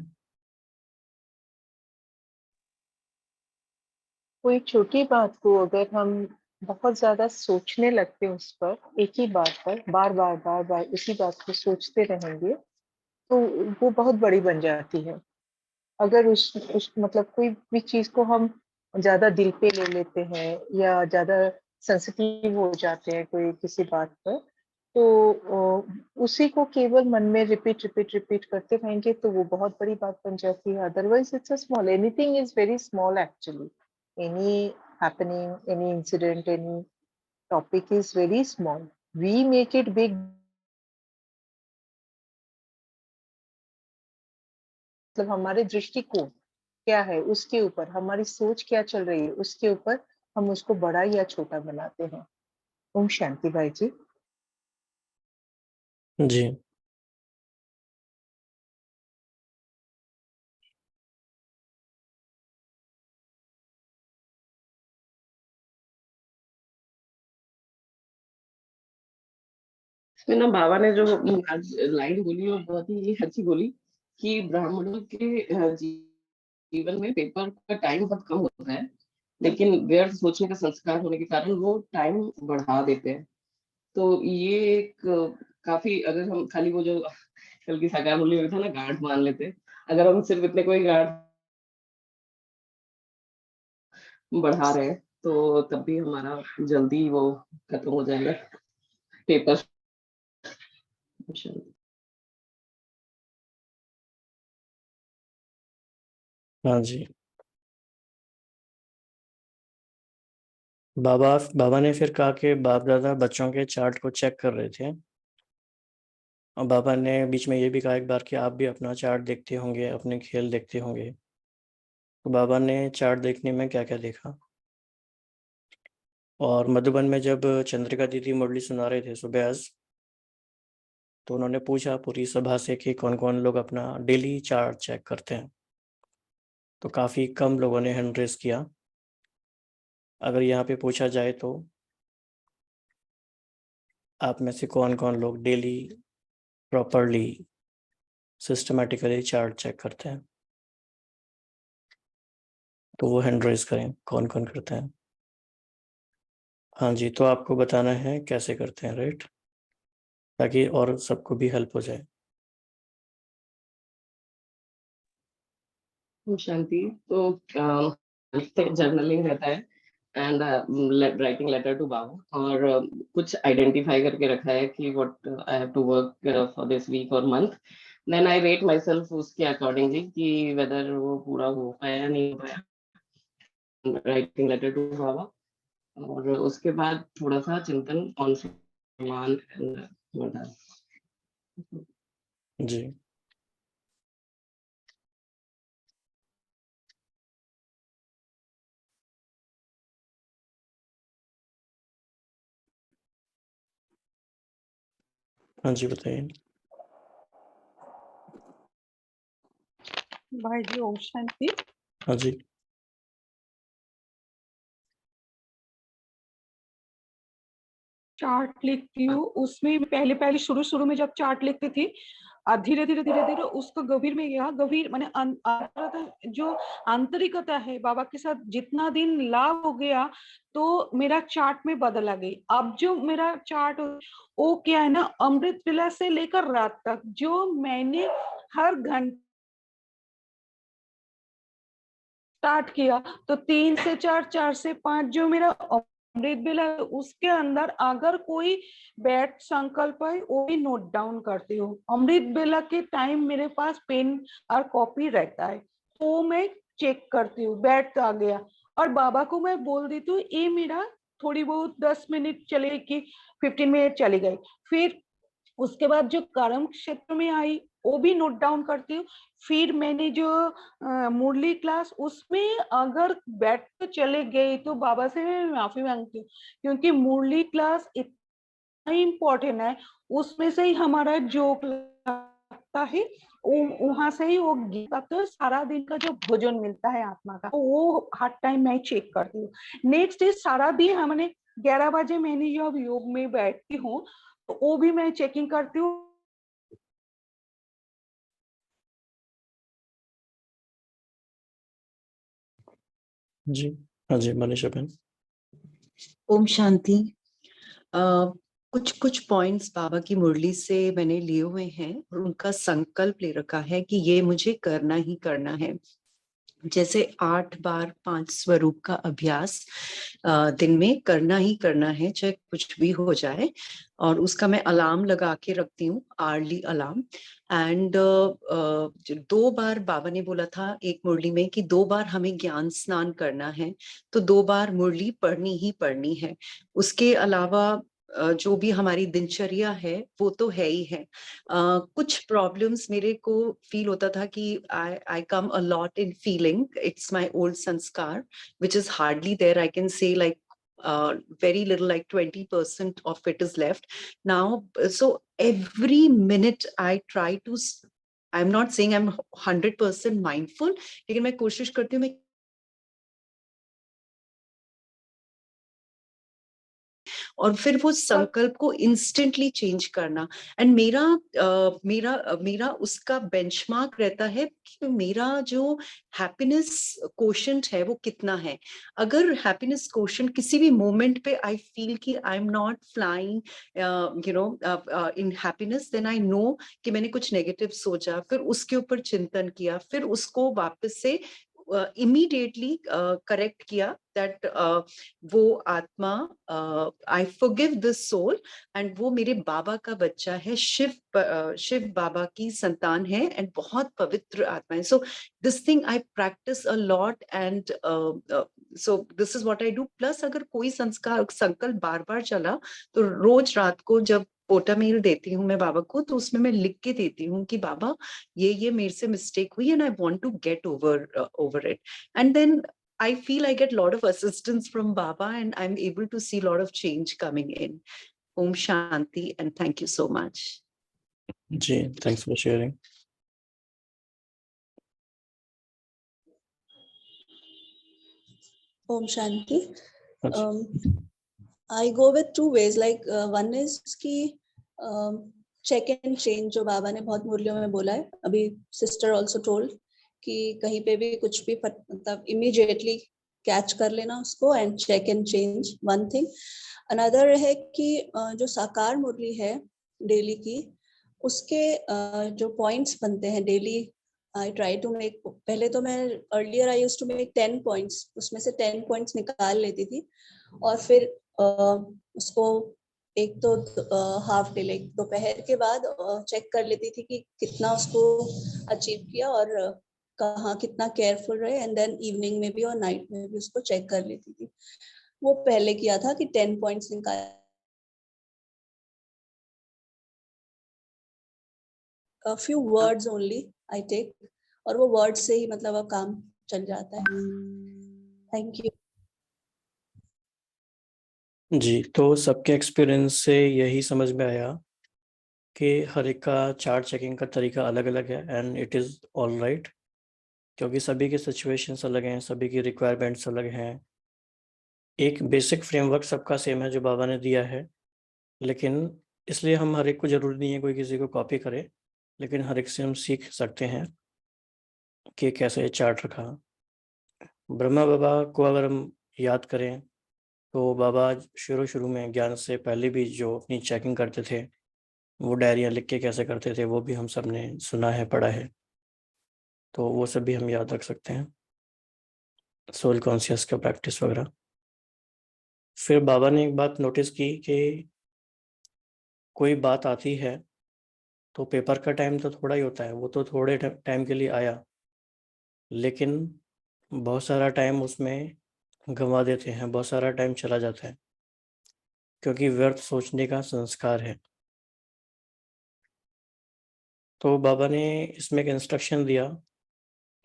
कोई छोटी बात को अगर हम बहुत ज्यादा सोचने लगते हैं, उस पर एक ही बात पर बार बार उसी बात को सोचते रहेंगे, तो वो बहुत बड़ी बन जाती है। अगर उस मतलब कोई भी चीज को हम ज्यादा दिल पे ले लेते हैं या ज्यादा सेंसिटिव हो जाते हैं कोई किसी बात पर, तो उसी को केवल मन में रिपीट करते रहेंगे तो वो बहुत बड़ी बात बन जाती है। Otherwise it's a small, anything is very small actually. any happening, any incident, any topic is very small. We make it big, मतलब हमारे दृष्टिकोण क्या है उसके ऊपर, हमारी सोच क्या चल रही है उसके ऊपर हम उसको बड़ा या छोटा बनाते हैं। ओम शांति भाई जी। जी, इसमें ना बाबा ने जो आज लाइन बोली वो बहुत ही अच्छी बोली कि ब्राह्मणों के जीवन में पेपर का टाइम बहुत कम होता है, लेकिन व्यर्थ सोचने का संस्कार होने के कारण वो टाइम बढ़ा देते हैं। तो ये एक काफी, अगर हम खाली वो जो कल की साकार मुरली में था ना, गांठ मान लेते, अगर हम सिर्फ इतने कोई गांठ बढ़ा रहे हैं तो तब भी हमारा जल्दी वो खत्म हो जाएगा पेपर। हाँ जी। बाबा ने फिर कहा कि बाप दादा बच्चों के चार्ट को चेक कर रहे थे, और बाबा ने बीच में ये भी कहा एक बार कि आप भी अपना चार्ट देखते होंगे, अपने खेल देखते होंगे। तो बाबा ने चार्ट देखने में क्या क्या देखा, और मधुबन में जब चंद्रिका दीदी मुरली सुना रहे थे सुबह आज, तो उन्होंने पूछा पूरी सभा से कि कौन कौन लोग अपना डेली चार्ट चेक करते हैं। तो काफ़ी कम लोगों ने हैंड रेस किया। अगर यहाँ पे पूछा जाए तो आप में से कौन कौन लोग daily properly systematically chart check करते हैं, तो वो हैंड रेस करें कौन कौन करते हैं। हाँ जी, तो आपको बताना है कैसे करते हैं, राइट, ताकि और सबको भी हेल्प हो जाए। शांति। तो जर्नलिंग रहता है and writing letter to Baba, और कुछ आइडेंटिफाई करके रखा है कि what I have to work for this week और month. Then I rate myself उसके अकॉर्डिंगली कि वेदर वो पूरा हो पाया या नहीं हो पाया, राइटिंग लेटर टू बाबा। और उसके बाद थोड़ा सा चिंतन ऑन सम्मान जी, हाँ जी, बताइए। भाई जी ओम शांति। हाँ जी, चार्ट लिखती हूँ, उसमें पहले पहले शुरू में जब चार्ट लिखती थी, धीरे धीरे उसको गंभीर में गया। गंभीर माने जो आंतरिकता है बाबा के साथ जितना दिन लाभ हो गया, तो मेरा चार्ट में बदला गई। अब जो मेरा चार्ट वो क्या है ना, अमृत वेला से लेकर रात तक जो मैंने हर घंटे स्टार्ट किया, तो 3 से 4, 4 से 5 जो मेरा अमृत बेला, उसके अंदर अगर कोई बैड संकल्प है वो भी नोट डाउन करती हूँ। अमृत बेला के टाइम मेरे पास पेन और कॉपी रहता है, तो मैं चेक करती हूँ बैड आ गया, और बाबा को मैं बोल देती हूँ ये मेरा थोड़ी बहुत 10 मिनट चले कि 15 मिनट चली गई। फिर उसके बाद जो कर्म क्षेत्र में आई वो भी नोट डाउन करती हूँ। फिर मैंने जो मुरली क्लास, उसमें अगर बैठ के चले गए तो बाबा से मैं माफी मांगती हूँ, क्योंकि मुरली क्लास इतना इम्पोर्टेंट है। उसमें से ही हमारा जो लगता है वहां से ही वो गीता तो सारा दिन का जो भोजन मिलता है आत्मा का, वो हर टाइम मैं चेक करती हूँ। नेक्स्ट डे सारा दिन हमने 11 बजे मैंने जब योग में बैठती हूँ, तो वो भी मैं चेकिंग करती हूँ। जी, हाँ जी, मनीषा बहन। ओम शांति। कुछ कुछ पॉइंट्स बाबा की मुरली से मैंने लिए हुए हैं और उनका संकल्प ले रखा है कि ये मुझे करना ही करना है। जैसे 8 बार 5 स्वरूप का अभ्यास दिन में करना ही करना है, चाहे कुछ भी हो जाए, और उसका मैं अलार्म लगा के रखती हूँ, आर्ली अलार्म। एंड 2 बार बाबा ने बोला था एक मुरली में कि 2 बार हमें ज्ञान स्नान करना है, तो 2 बार मुरली पढ़नी ही पढ़नी है। उसके अलावा जो भी हमारी दिनचर्या है वो तो है ही है। कुछ प्रॉब्लम्स मेरे को फील होता था कि I come a lot in feeling it's my old sanskar which is hardly there. I can say like very little, like 20% of it is left now. So every minute I try to, I'm not saying I'm 100% mindful, लेकिन मैं कोशिश करती हूँ मैं और फिर वो संकल्प को इंस्टेंटली चेंज करना। एंड मेरा उसका बेंचमार्क रहता है कि मेरा जो हैप्पीनेस कोशेंट है वो कितना है। अगर हैप्पीनेस कोशेंट किसी भी मोमेंट पे आई फील कि I am not flying in happiness, then I know कि मैंने कुछ नेगेटिव सोचा, फिर उसके ऊपर चिंतन किया, फिर उसको वापस से इमीडिएटली करेक्ट किया दैट वो आत्मा, I forgive this soul, and वो मेरे बाबा का बच्चा है, शिव बाबा की संतान है, एंड बहुत पवित्र आत्मा है। So this thing I practice a lot, and so this is what I do. Plus अगर कोई संकल्प बार बार चला, तो रोज रात को जब पोटा मेल देती हूँ मैं बाबा को, तो उसमें मैं लिख के देती हूँ कि बाबा ये मेरे से मिस्टेक हुई and I want to get over it, and then I feel I get a lot of assistance from Baba and I'm able to see a lot of change coming in. Om Shanti and thank you so much. जी, thanks for sharing. Om Shanti. अच्छा, I go with two ways. Like one is कि check and change जो बाबा ने बहुत मूल्यों में बोला है. अभी sister also told कि कहीं पे भी कुछ भी मतलब immediately catch कर लेना उसको and check and change. One thing. Another है कि जो साकार मुरली है डेली की, उसके जो पॉइंट्स बनते हैं daily, I try to make, पहले तो मैं earlier I used to make 10 points, उसमें से 10 points निकाल लेती थी और फिर उसको एक तो हाफ डे लाइक दोपहर के बाद चेक कर लेती थी कि कितना उसको अचीव किया और कहाँ कितना केयरफुल रहे, एंड देन इवनिंग में भी और नाइट में भी उसको चेक कर लेती थी. वो पहले किया था कि 10 पॉइंट्स निकाल, a few words only I take और वो वर्ड से ही मतलब अब काम चल जाता है. Thank you. जी, तो सबके एक्सपीरियंस से यही समझ में आया कि हर एक का चार्ट चेकिंग का तरीका अलग अलग है and it is all right, क्योंकि सभी की सिचुएशंस अलग हैं, सभी की रिक्वायरमेंट्स अलग हैं. एक बेसिक फ्रेमवर्क सबका सेम है जो बाबा ने दिया है, लेकिन इसलिए हम हर एक को ज़रूरी नहीं है कोई किसी को कॉपी करे, लेकिन हर एक से हम सीख सकते हैं कि कैसे चार्ट रखा. ब्रह्मा बाबा को अगर हम याद करें तो बाबा शुरू में ज्ञान से पहले भी जो अपनी चेकिंग करते थे, वो डायरियाँ लिख के कैसे करते थे, वो भी हम सब ने सुना है, पढ़ा है, तो वो सब भी हम याद रख सकते हैं, सोल कॉन्शियस का प्रैक्टिस वगैरह. फिर बाबा ने एक बात नोटिस की कि कोई बात आती है तो पेपर का टाइम तो थोड़ा ही होता है, वो तो थोड़े टाइम के लिए आया, लेकिन बहुत सारा टाइम उसमें गंवा देते हैं, बहुत सारा टाइम चला जाता है, क्योंकि व्यर्थ सोचने का संस्कार है. तो बाबा ने इसमें एक इंस्ट्रक्शन दिया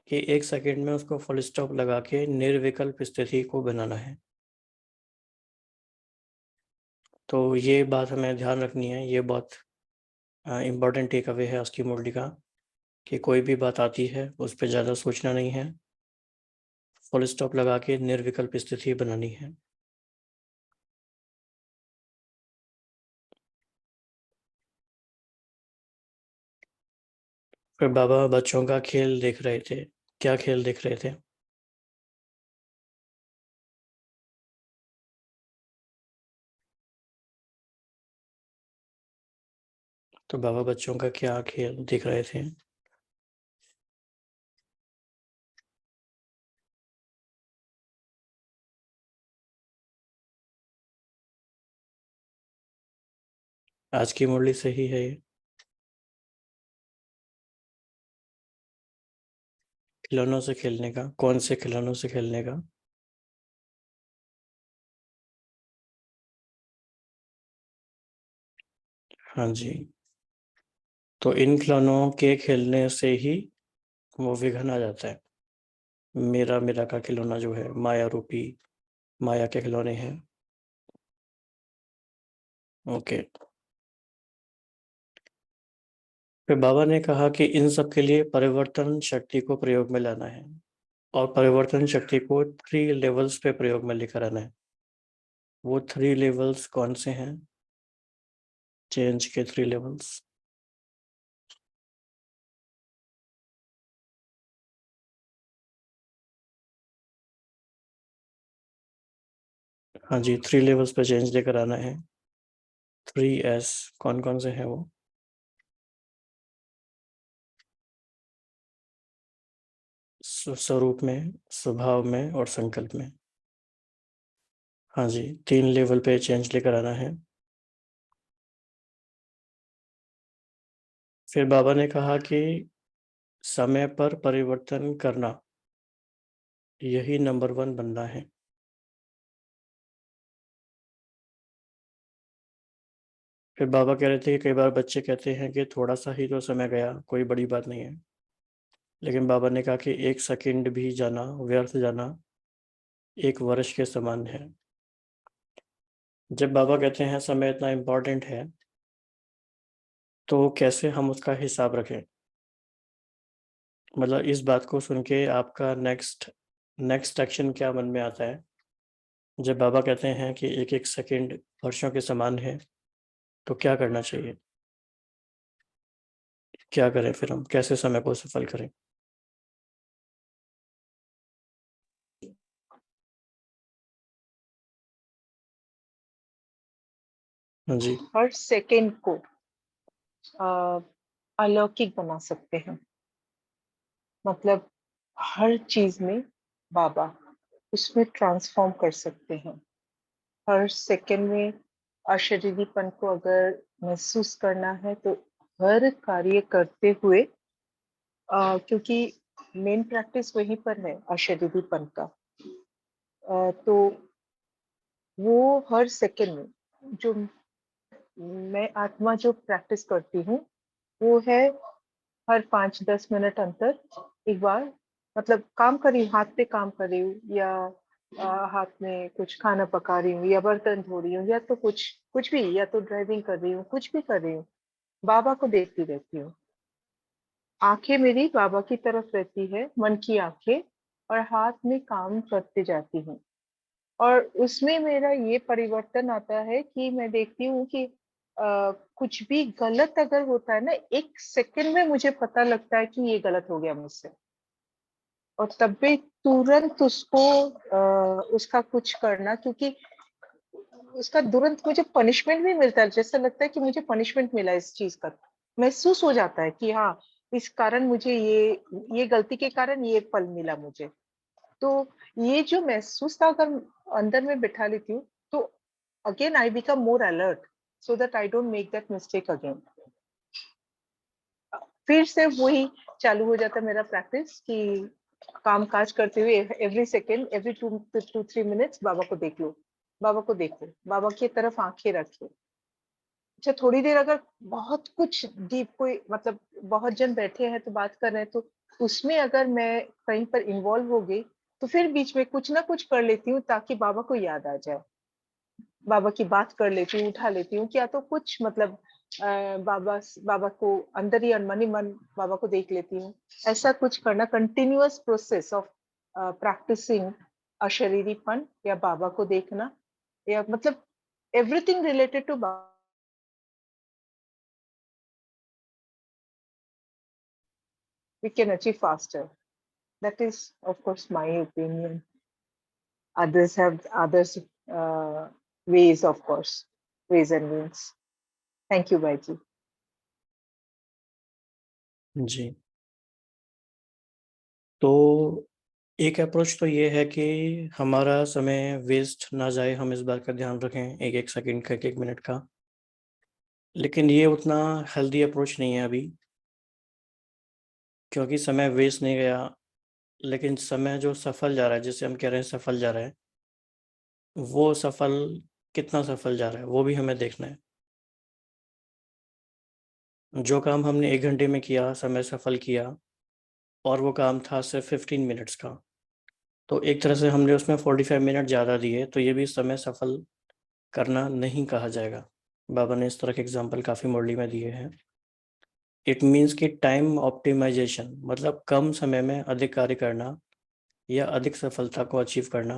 कि 1 सेकंड में उसको फुल स्टॉप लगा के निर्विकल्प स्थिति को बनाना है. तो ये बात हमें ध्यान रखनी है, ये बहुत इम्पॉर्टेंट टेक अवे है उसकी मुरली का, कि कोई भी बात आती है उस पर ज़्यादा सोचना नहीं है, फुल स्टॉप लगा के निर्विकल्प स्थिति बनानी है. फिर बाबा बच्चों का खेल देख रहे थे. क्या खेल देख रहे थे? तो बाबा बच्चों का क्या खेल देख रहे थे? आज की मुरली सही है ये? खिलौनों से खेलने का, कौन से खिलौनों से खेलने का? हाँ जी, तो इन खिलौनों के खेलने से ही वो विघन आ जाता है. मेरा मेरा का खिलौना जो है माया रूपी, माया के खिलौने हैं. ओके. फिर बाबा ने कहा कि इन सब के लिए परिवर्तन शक्ति को प्रयोग में लाना है, और परिवर्तन शक्ति को 3 लेवल्स पे प्रयोग में लेकर आना है. वो 3 लेवल्स कौन से हैं? चेंज के 3 लेवल्स. हाँ जी, 3 लेवल्स पे चेंज लेकर आना है. 3S कौन कौन से हैं वो? स्वरूप में, स्वभाव में और संकल्प में. हाँ जी, 3 लेवल पे चेंज लेकर आना है. फिर बाबा ने कहा कि समय पर परिवर्तन करना, यही नंबर 1 बनना है. फिर बाबा कह रहे थे कि कई बार बच्चे कहते हैं कि थोड़ा सा ही तो समय गया, कोई बड़ी बात नहीं है। लेकिन बाबा ने कहा कि 1 सेकंड भी जाना, व्यर्थ जाना, 1 वर्ष के समान है। जब बाबा कहते हैं समय इतना इम्पोर्टेंट है, तो कैसे हम उसका हिसाब रखें? मतलब इस बात को सुन के आपका नेक्स्ट एक्शन क्या मन में आता है? जब बाबा कहते हैं कि 1-1 सेकंड वर्षों के समान है, तो क्या करना चाहिए? क्या करें फिर हम? कैसे समय को सफल करें? हाँ जी। हर सेकंड को अलौकिक बना सकते हैं। मतलब हर चीज में बाबा, उसमें ट्रांसफॉर्म कर सकते हैं। हर सेकंड में अशरीरीपन को अगर महसूस करना है तो हर कार्य करते हुए, क्योंकि मेन प्रैक्टिस वहीं पर है अशरीरीपन का, तो वो हर सेकंड में जो मैं आत्मा जो प्रैक्टिस करती हूँ वो है हर 5-10 मिनट अंतर एक बार, मतलब काम कर रही हूँ, हाथ पे काम कर रही हूँ, या हाथ में कुछ खाना पका रही हूँ, या बर्तन धो रही हूँ, या तो कुछ भी, या तो ड्राइविंग कर रही हूँ, कुछ भी कर रही हूँ, बाबा को देखती रहती हूँ। आंखें मेरी बाबा की तरफ रहती है, मन की आंखें, और हाथ में काम करते जाती हूँ। और उसमें मेरा ये परिवर्तन आता है कि मैं देखती हूँ कि कुछ भी गलत अगर होता है ना, 1 सेकंड में मुझे पता लगता है कि ये गलत हो गया मुझसे, और तब भी तुरंत उसको उसका कुछ करना, क्योंकि उसका तुरंत मुझे पनिशमेंट भी मिलता है, जैसा लगता है कि मुझे पनिशमेंट मिला इस चीज का, महसूस हो जाता है कि हाँ, इस कारण मुझे ये गलती के कारण ये फल मिला मुझे। तो ये जो महसूस था अगर अंदर में बिठा लेती हूँ, तो again I become more alert so that I don't make that mistake again. फिर से वही चालू हो जाता है मेरा प्रैक्टिस कि काम काज करते हुए एवरी सेकेंड, एवरी 2-3 मिनट्स बाबा को देख लो, बाबा को देखो, बाबा की तरफ आंखें रखो। अच्छा, थोड़ी देर अगर बहुत कुछ डीप कोई, मतलब बहुत जन बैठे हैं तो बात कर रहे हैं, तो उसमें अगर मैं कहीं पर इन्वॉल्व हो गई तो फिर बीच में कुछ ना कुछ कर लेती हूँ ताकि बाबा को याद आ जाए, बाबा की बात कर लेती हूँ, उठा लेती हूँ, क्या तो कुछ मतलब बाबा को अंदर ही मन ही मन बाबा को देख लेती हूँ। ऐसा कुछ करना, कंटिन्यूअस प्रोसेस ऑफ प्रैक्टिसिंग अशरीरीपन या बाबा को देखना, या मतलब एवरीथिंग रिलेटेड टू बाबा, we can achieve faster. That is, of course, my opinion. Others have others ways, of course, ways and means. Thank you, Bhaiji. जी। तो एक अप्रोच तो ये है कि हमारा समय वेस्ट ना जाए, हम इस बात का ध्यान रखें, 1-1 सेकंड का, 1-1 मिनट का। लेकिन ये उतना हेल्दी अप्रोच नहीं है अभी, क्योंकि समय वेस्ट नहीं गया, लेकिन समय जो सफल जा रहा है, जिसे हम कह रहे हैं सफल जा रहा है, वो सफल कितना सफल जा रहा है वो भी हमें देखना है। जो काम हमने 1 घंटे में किया, समय सफल किया, और वो काम था सिर्फ 15 मिनट्स का, तो एक तरह से हमने उसमें 45 मिनट ज़्यादा दिए, तो ये भी समय सफल करना नहीं कहा जाएगा। बाबा ने इस तरह के एग्जाम्पल काफ़ी मुरली में दिए हैं। इट मीन्स कि टाइम ऑप्टिमाइजेशन, मतलब कम समय में अधिक कार्य करना या अधिक सफलता को अचीव करना,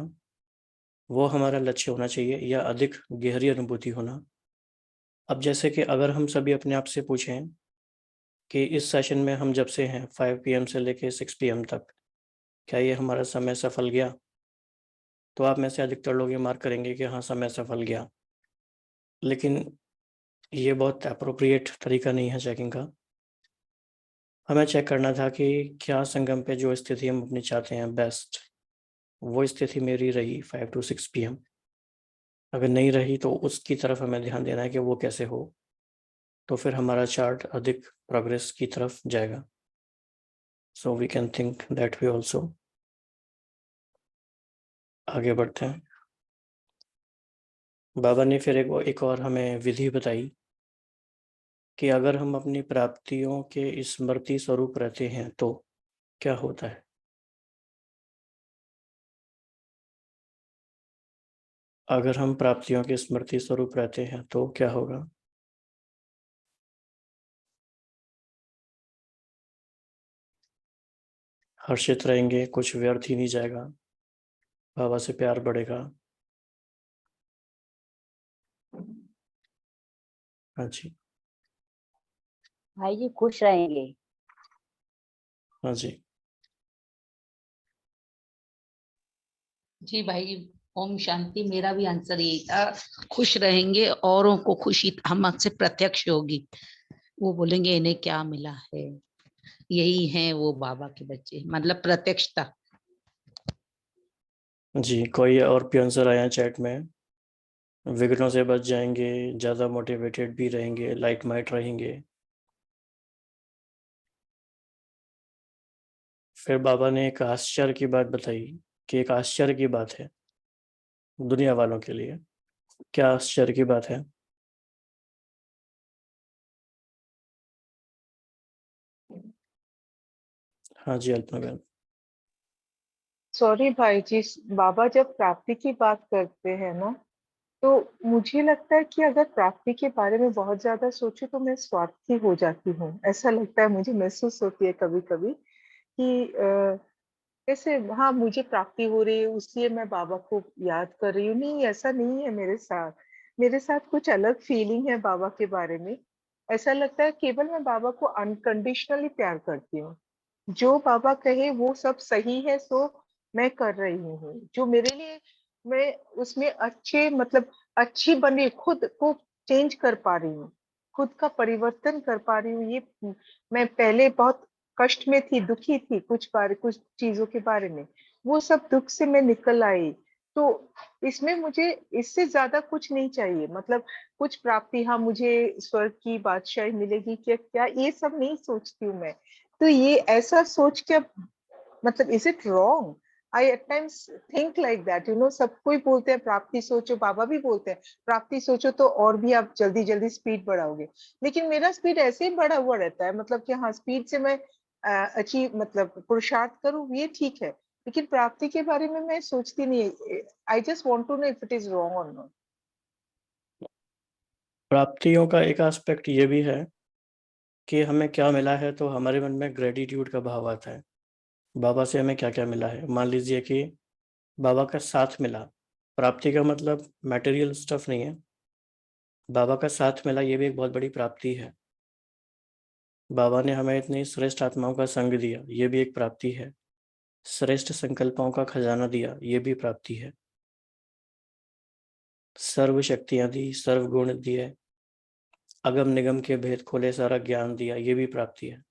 वो हमारा लक्ष्य होना चाहिए, या अधिक गहरी अनुभूति होना। अब जैसे कि अगर हम सभी अपने आप से पूछें कि इस सेशन में हम जब से हैं 5 PM से लेके 6 PM तक, क्या ये हमारा समय सफल गया? तो आप में से अधिकतर लोग ये मार्क करेंगे कि हाँ, समय सफल गया। लेकिन ये बहुत एप्रोप्रिएट तरीका नहीं है चेकिंग का। हमें चेक करना था कि क्या संगम पे जो स्थिति हम अपनी चाहते हैं बेस्ट, वो स्थिति मेरी रही 5 to 6 PM। अगर नहीं रही तो उसकी तरफ हमें ध्यान देना है कि वो कैसे हो, तो फिर हमारा चार्ट अधिक प्रोग्रेस की तरफ जाएगा। So we can think that way also. आगे बढ़ते हैं। बाबा ने फिर एक और हमें विधि बताई कि अगर हम अपनी प्राप्तियों के स्मृति स्वरूप रहते हैं तो क्या होता है? अगर हम प्राप्तियों के स्मृति स्वरूप रहते हैं तो क्या होगा? हर्षित रहेंगे, कुछ व्यर्थ ही नहीं जाएगा, बाबा से प्यार बढ़ेगा। हाँ जी। भाई जी खुश रहेंगे। हाँ जी। जी भाई जी, ओम शांति। मेरा भी आंसर यही था, खुश रहेंगे, औरों को खुशी हमसे प्रत्यक्ष होगी। वो बोलेंगे इन्हें क्या मिला है, यही है वो बाबा के बच्चे, मतलब प्रत्यक्षता। जी, कोई और भी आंसर आया चैट में? विघ्नों से बच जाएंगे, ज़्यादा मोटिवेटेड भी रहेंगे, लाइट माइट रहेंगे। फिर बाबा ने एक आश्चर्य की बात बताई कि एक आश्चर्य की बात है दुनिया वालों के लिए। क्या आश्चर्य की बात है? हाँ जी, अल्पना बहन। सॉरी भाई जी, बाबा जब प्राप्ति की बात करते हैं ना, तो मुझे लगता है कि अगर प्राप्ति के बारे में बहुत ज्यादा सोचूं तो मैं स्वार्थी हो जाती हूँ। ऐसा लगता है, मुझे महसूस होती है कभी कभी कि जैसे हाँ मुझे प्राप्ति हो रही है इसलिए मैं बाबा को याद कर रही हूँ। नहीं, ऐसा नहीं है मेरे साथ। मेरे साथ कुछ अलग फीलिंग है बाबा के बारे में। ऐसा लगता है केवल मैं बाबा को अनकंडीशनली प्यार करती हूँ। जो बाबा कहे वो सब सही है, सो मैं कर रही हूँ जो मेरे लिए। मैं उसमें अच्छे मतलब अच्छी बने खुद को चेंज कर पा रही हूँ, खुद का परिवर्तन कर पा रही हूँ। ये मैं पहले बहुत कष्ट में थी, दुखी थी कुछ चीजों के बारे में। वो सब दुख से मैं निकल आई। तो इसमें मुझे इससे ज्यादा कुछ नहीं चाहिए। मतलब कुछ प्राप्ति, हाँ मुझे स्वर्ग की बादशाही मिलेगी क्या, क्या ये सब नहीं सोचती हूँ मैं। तो ये ऐसा सोच के मतलब is it wrong? I at times think like that, you know. सब कोई बोलते हैं प्राप्ति सोचो, बाबा भी बोलते हैं प्राप्ति सोचो तो और भी आप जल्दी जल्दी स्पीड बढ़ाओगे। लेकिन मेरा स्पीड ऐसे ही बढ़ा हुआ रहता है। मतलब कि हाँ स्पीड से मैं अचीव मतलब पुरुषार्थ करूँ ये ठीक है, लेकिन प्राप्ति के बारे में मैं सोचती नहीं। I just want to know if it is wrong और नॉट। प्राप्तियों का एक एस्पेक्ट ये भी है कि हमें क्या मिला है तो हमारे मन में ग्रेटिट्यूड का भाव आता है। बाबा से हमें क्या क्या मिला है, मान लीजिए कि बाबा का साथ मिला। प्राप्ति का मतलब मटेरियल स्टफ नहीं है, बाबा का साथ मिला ये भी एक बहुत बड़ी प्राप्ति है। बाबा ने हमें इतनी श्रेष्ठ आत्माओं का संग दिया, ये भी एक प्राप्ति है। श्रेष्ठ संकल्पों का खजाना दिया, ये भी प्राप्ति है। सर्व शक्तियां दी, सर्व गुण दिए, अगम निगम के भेद खोले, सारा ज्ञान दिया, ये भी प्राप्ति है।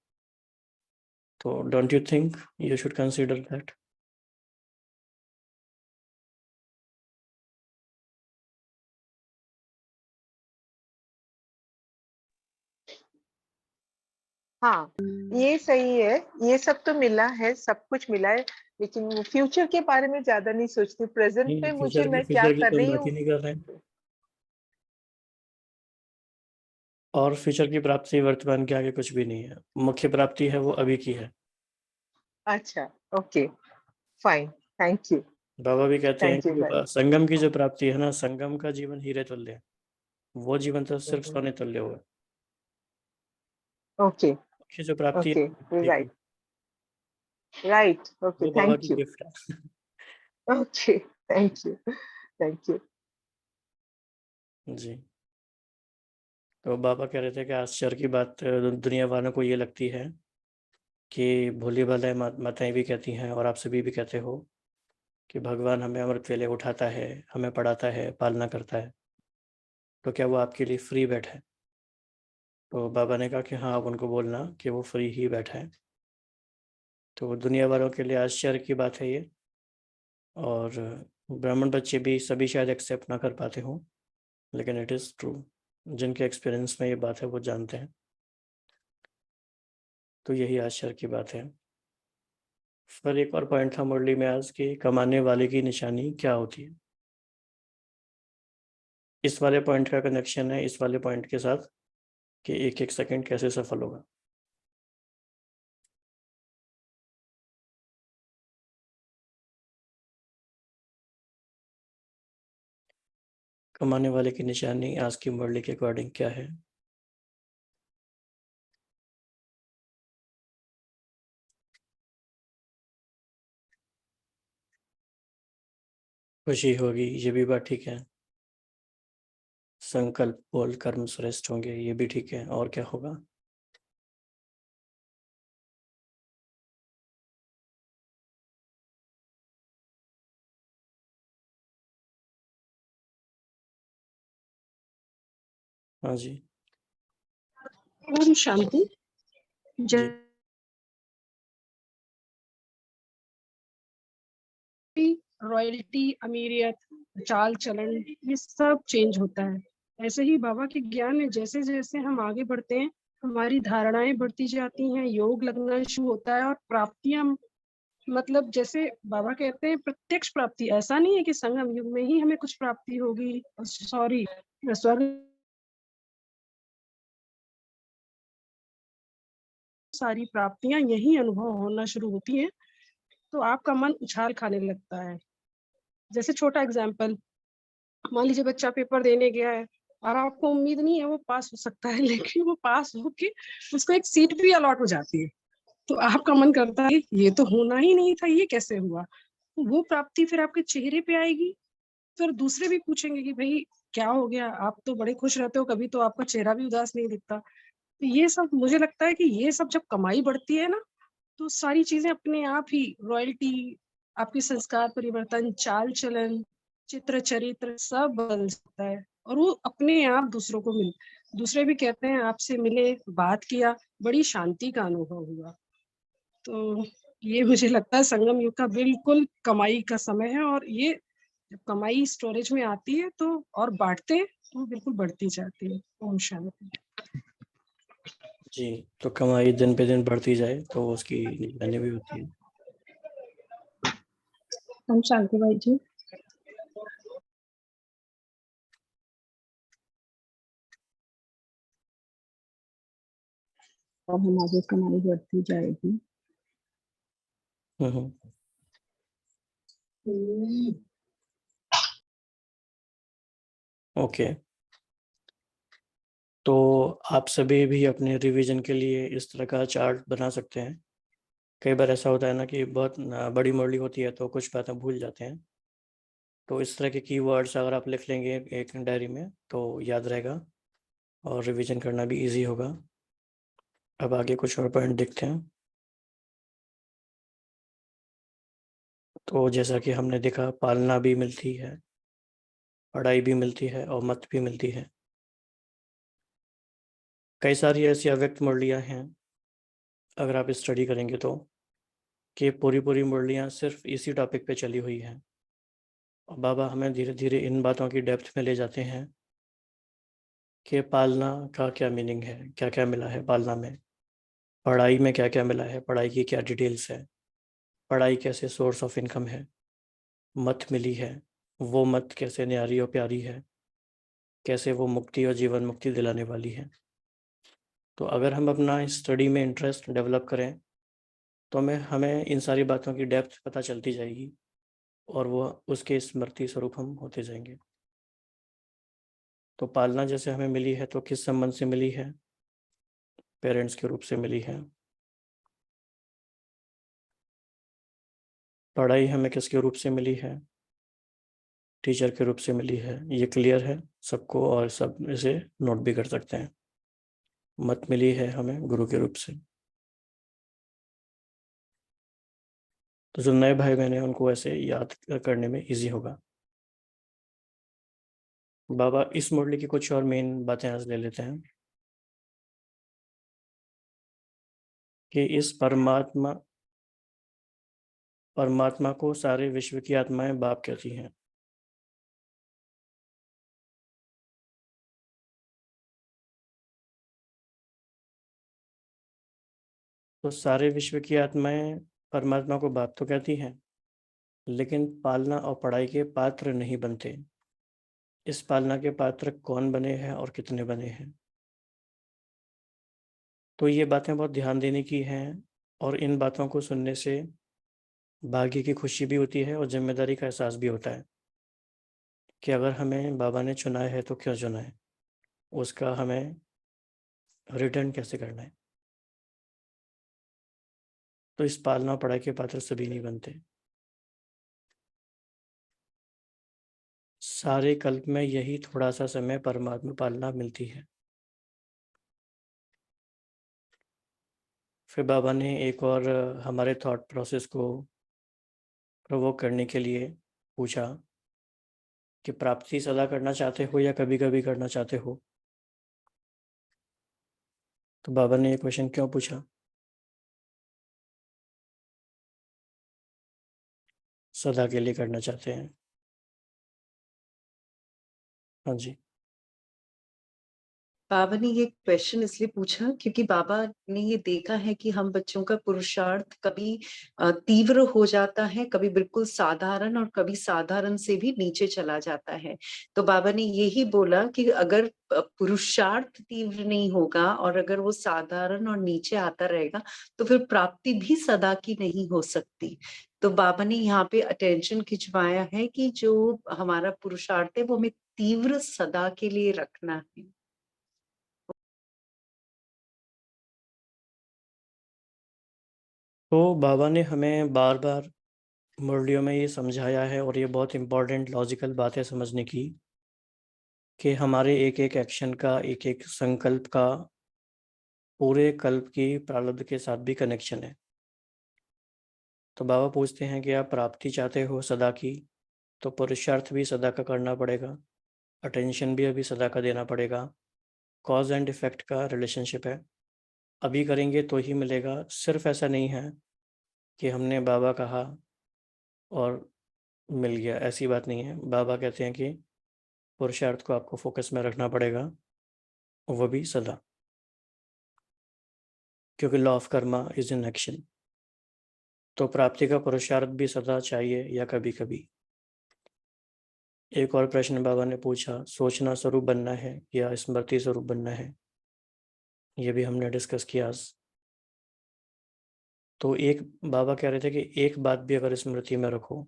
तो don't you think you should consider that? हाँ ये सही है, ये सब तो मिला है, सब कुछ मिला है। लेकिन वो फ्यूचर के बारे में ज्यादा नहीं सोचती। प्रेजेंट नहीं, में मुझे मैं क्या फ्यूचर की कर तो हम रही बात ही हूँ। नहीं कर रहे हैं। और फ्यूचर की प्राप्ति वर्तमान के आगे कुछ भी नहीं है। मुख्य प्राप्ति है वो अभी की है। अच्छा, ओके, फाइन, थैंक यू। बाबा भी कहते हैं थैंक यू कि भाई। संगम की जो प्राप्ति है ना, संगम का जीवन हीरे तुल्य है, वो जीवन तो सिर्फ सोने तुल्य हुआ। ओके मुख्य जो प्राप्ति है ओके, ठीक है, राइट राइट, ओके, वो बाबा थैंक की यू। गिफ्ट है। Okay, thank you, thank you. जी, तो बाबा कह रहे थे कि आश्चर्य की बात दुनिया वालों को ये लगती है कि भोली भाले माताएं भी कहती हैं और आप सभी भी कहते हो कि भगवान हमें अमृत वेले उठाता है, हमें पढ़ाता है, पालना करता है, तो क्या वो आपके लिए फ्री बैठा है? तो बाबा ने कहा कि हाँ, आप उनको बोलना कि वो फ्री ही बैठा है। तो दुनिया वालों के लिए आश्चर्य की बात है ये, और ब्राह्मण बच्चे भी सभी शायद एक्सेप्ट ना कर पाते हों, लेकिन इट इज़ ट्रू। जिनके एक्सपीरियंस में ये बात है वो जानते हैं। तो यही आश्चर्य की बात है। फिर एक और पॉइंट था मुरली में आज कि कमाने वाले की निशानी क्या होती है। इस वाले पॉइंट का कनेक्शन है इस वाले पॉइंट के साथ कि एक एक सेकंड कैसे सफल होगा। कमाने वाले की निशानी आज की मुरली के अकॉर्डिंग क्या है? खुशी होगी, ये भी बात ठीक है। संकल्प बोल कर्म श्रेष्ठ होंगे, ये भी ठीक है। और क्या होगा? हाँ जी ओम शांति। जी। रॉयल्टी, अमीरियत, चाल चलन, ये सब चेंज होता है। ऐसे ही बाबा के ज्ञान में जैसे जैसे हम आगे बढ़ते हैं, हमारी धारणाएं बढ़ती जाती हैं, योग लगना शुरू होता है और प्राप्तियां, मतलब जैसे बाबा कहते हैं प्रत्यक्ष प्राप्ति। ऐसा नहीं है कि संगम युग में ही हमें कुछ प्राप्ति होगी, सॉरी स्वर्ग सारी प्राप्तियां यही अनुभव होना शुरू होती हैं, तो आपका मन उछाल खाने लगता है। जैसे छोटा एग्जाम्पल, मान लीजिए बच्चा पेपर देने गया है और आपको उम्मीद नहीं है वो पास हो सकता है, लेकिन वो पास होके उसको एक सीट भी अलॉट हो जाती है, तो आपका मन करता है ये तो होना ही नहीं था, ये कैसे हुआ। वो प्राप्ति फिर आपके चेहरे पे आएगी, फिर दूसरे भी पूछेंगे कि भाई क्या हो गया, आप तो बड़े खुश रहते हो, कभी तो आपका चेहरा भी उदास नहीं दिखता। तो ये सब मुझे लगता है कि ये सब जब कमाई बढ़ती है ना, तो सारी चीजें अपने आप ही, रॉयल्टी, आपके संस्कार परिवर्तन, चाल चलन, चित्र चरित्र सब बदल सकता है, और वो अपने आप दूसरों को मिल, दूसरे भी कहते हैं आपसे मिले, बात किया, बड़ी शांति का अनुभव हुआ। तो ये मुझे लगता है संगम युग का बिल्कुल कमाई का समय है, और ये जब कमाई स्टोरेज में आती है तो और बांटते हैं तो बिल्कुल बढ़ती जाती है। ओम शांति। जी, तो कमाई दिन पे दिन बढ़ती जाए तो उसकी निगरानी भी होती है। ओम शांति भाई जी। और हमारी कमाई बढ़ती जाएगी। ओके, तो आप सभी भी अपने रिवीजन के लिए इस तरह का चार्ट बना सकते हैं। कई बार ऐसा होता है ना कि बहुत बड़ी मुरली होती है तो कुछ बातें भूल जाते हैं, तो इस तरह के कीवर्ड्स अगर आप लिख लेंगे एक डायरी में तो याद रहेगा और रिवीजन करना भी इजी होगा। अब आगे कुछ और पॉइंट देखते हैं। तो जैसा कि हमने देखा, पालना भी मिलती है, पढ़ाई भी मिलती है और मत भी मिलती है। कई सारी ऐसी अव्यक्त मुरलियाँ हैं, अगर आप स्टडी करेंगे तो, कि पूरी मुरलियाँ सिर्फ इसी टॉपिक पे चली हुई हैं। और बाबा हमें धीरे धीरे इन बातों की डेप्थ में ले जाते हैं कि पालना का क्या मीनिंग है, क्या क्या मिला है पालना में, पढ़ाई में क्या क्या मिला है, पढ़ाई की क्या डिटेल्स है, पढ़ाई कैसे सोर्स ऑफ इनकम है, मत मिली है, वो मत कैसे न्यारी और प्यारी है, कैसे वो मुक्ति और जीवन मुक्ति दिलाने वाली है। तो अगर हम अपना स्टडी में इंटरेस्ट डेवलप करें तो हमें इन सारी बातों की डेप्थ पता चलती जाएगी और वो उसके स्मृति स्वरूप हम होते जाएंगे। तो पालना जैसे हमें मिली है तो किस संबंध से मिली है? पेरेंट्स के रूप से मिली है। पढ़ाई हमें किसके रूप से मिली है? टीचर के रूप से मिली है। ये क्लियर है सबको और सब इसे नोट भी कर सकते हैं। मत मिली है हमें गुरु के रूप से। तो जो नए भाई बहन हैं उनको ऐसे याद करने में इजी होगा। बाबा इस मुरली की कुछ और मेन बातें आज ले लेते हैं कि इस परमात्मा को सारे विश्व की आत्माएं बाप कहती हैं। तो सारे विश्व की आत्माएं परमात्मा को बाप तो कहती हैं, लेकिन पालना और पढ़ाई के पात्र नहीं बनते। इस पालना के पात्र कौन बने हैं और कितने बने हैं? तो ये बातें बहुत ध्यान देने की हैं, और इन बातों को सुनने से भाग्य की खुशी भी होती है और जिम्मेदारी का एहसास भी होता है कि अगर हमें बाबा ने चुना है तो क्यों चुना है, उसका हमें रिटर्न कैसे करना है। तो इस पालना पढ़ाई के पात्र सभी नहीं बनते। सारे कल्प में यही थोड़ा सा समय परमात्मा पालना मिलती है। फिर बाबा ने एक और हमारे थॉट प्रोसेस को प्रोवोक करने के लिए पूछा कि प्राप्ति सदा करना चाहते हो या कभी कभी करना चाहते हो। तो बाबा ने ये क्वेश्चन क्यों पूछा? सदा के लिए करना चाहते हैं। हाँ जी। बाबा ने ये क्वेश्चन इसलिए पूछा क्योंकि बाबा ने ये देखा है कि हम बच्चों का पुरुषार्थ कभी तीव्र हो जाता है, कभी बिल्कुल साधारण, और कभी साधारण से भी नीचे चला जाता है। तो बाबा ने यही बोला कि अगर पुरुषार्थ तीव्र नहीं होगा और अगर वो साधारण और नीचे आता रहेगा तो फिर प्राप्ति भी सदा की नहीं हो सकती। तो बाबा ने यहाँ पे अटेंशन खिंचवाया है कि जो हमारा पुरुषार्थ है वो हमें तीव्र सदा के लिए रखना है। तो बाबा ने हमें बार बार मुरलियों में ये समझाया है, और ये बहुत इम्पोर्टेंट लॉजिकल बात है समझने की, कि हमारे एक एक एक्शन का, एक एक संकल्प का पूरे कल्प की प्रारब्ध के साथ भी कनेक्शन है। तो बाबा पूछते हैं कि आप प्राप्ति चाहते हो सदा की, तो पुरुषार्थ भी सदा का करना पड़ेगा, अटेंशन भी अभी सदा का देना पड़ेगा। कॉज एंड इफेक्ट का रिलेशनशिप है, अभी करेंगे तो ही मिलेगा। सिर्फ ऐसा नहीं है कि हमने बाबा कहा और मिल गया, ऐसी बात नहीं है। बाबा कहते हैं कि पुरुषार्थ को आपको फोकस में रखना पड़ेगा, वो भी सदा, क्योंकि law of Karma is in action. तो प्राप्ति का पुरुषार्थ भी सदा चाहिए या कभी कभी। एक और प्रश्न बाबा ने पूछा, सोचना स्वरूप बनना है या स्मृति स्वरूप बनना है? ये भी हमने डिस्कस किया आज। तो एक बाबा कह रहे थे कि एक बात भी अगर स्मृति में रखो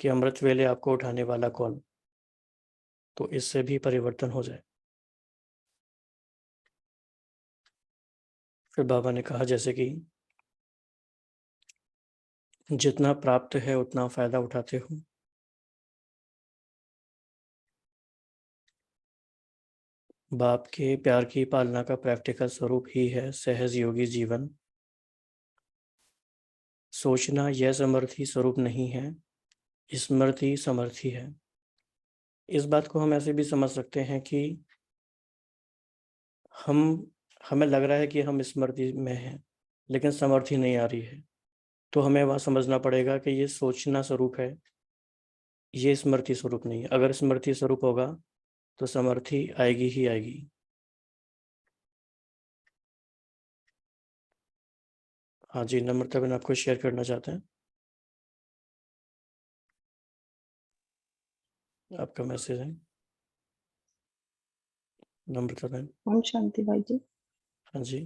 कि अमृत वेले आपको उठाने वाला कौन, तो इससे भी परिवर्तन हो जाए। फिर बाबा ने कहा जैसे कि जितना प्राप्त है उतना फायदा उठाते हो, बाप के प्यार की पालना का प्रैक्टिकल स्वरूप ही है सहज योगी जीवन। सोचना यह समर्थी स्वरूप नहीं है, स्मृति समर्थी है। इस बात को हम ऐसे भी समझ सकते हैं कि हमें लग रहा है कि हम स्मृति में हैं, लेकिन समर्थी नहीं आ रही है। तो हमें वह समझना पड़ेगा कि ये सोचना स्वरूप है, ये स्मृति स्वरूप नहीं है। अगर स्मृति स्वरूप होगा तो समर्थी आएगी ही आएगी। हाँ जी, नम्रता बहन आपको शेयर करना चाहते हैं आपका मैसेज है। नम्रता बहन। ओम शांति भाई जी। हाँ जी।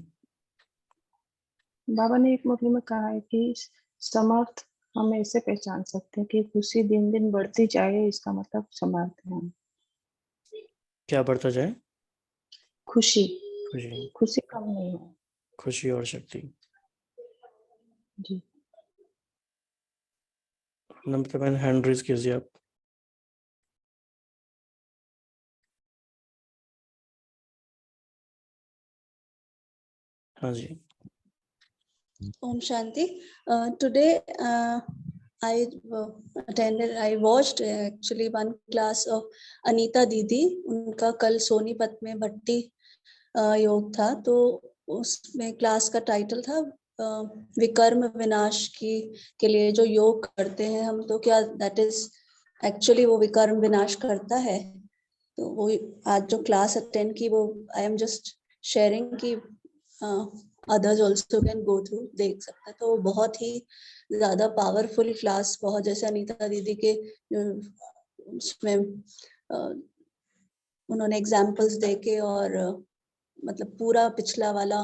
बाबा ने एक मुरली में कहा है कि समर्थ हम ऐसे पहचान सकते हैं कि खुशी दिन दिन बढ़ती जाए, इसका मतलब समर्थ है हम। क्या बढ़ता जाए? खुशी। खुशी। खुशी कम नहीं है। खुशी और शक्ति। जी। नम्रता बहन हैंड रेज कीजिए आप। हाँ जी। Om Shanti. Today I watched actually one class of Anita Didi. उनका कल सोनीपत में भट्टी योग था, तो उसमें क्लास का टाइटल था विकर्म विनाश के लिए जो योग करते हैं हम, तो क्या दैट इज एक्चुअली वो विकर्म विनाश करता है? तो वो आज जो क्लास अटेंड की, वो आई एम जस्ट शेयरिंग की others also can go through, देख सकता है। तो बहुत ही ज्यादा पावरफुल क्लास, बहुत जैसे अनीता दीदी के उसमें उन्होंने एग्जाम्पल्स देके और मतलब पूरा पिछला वाला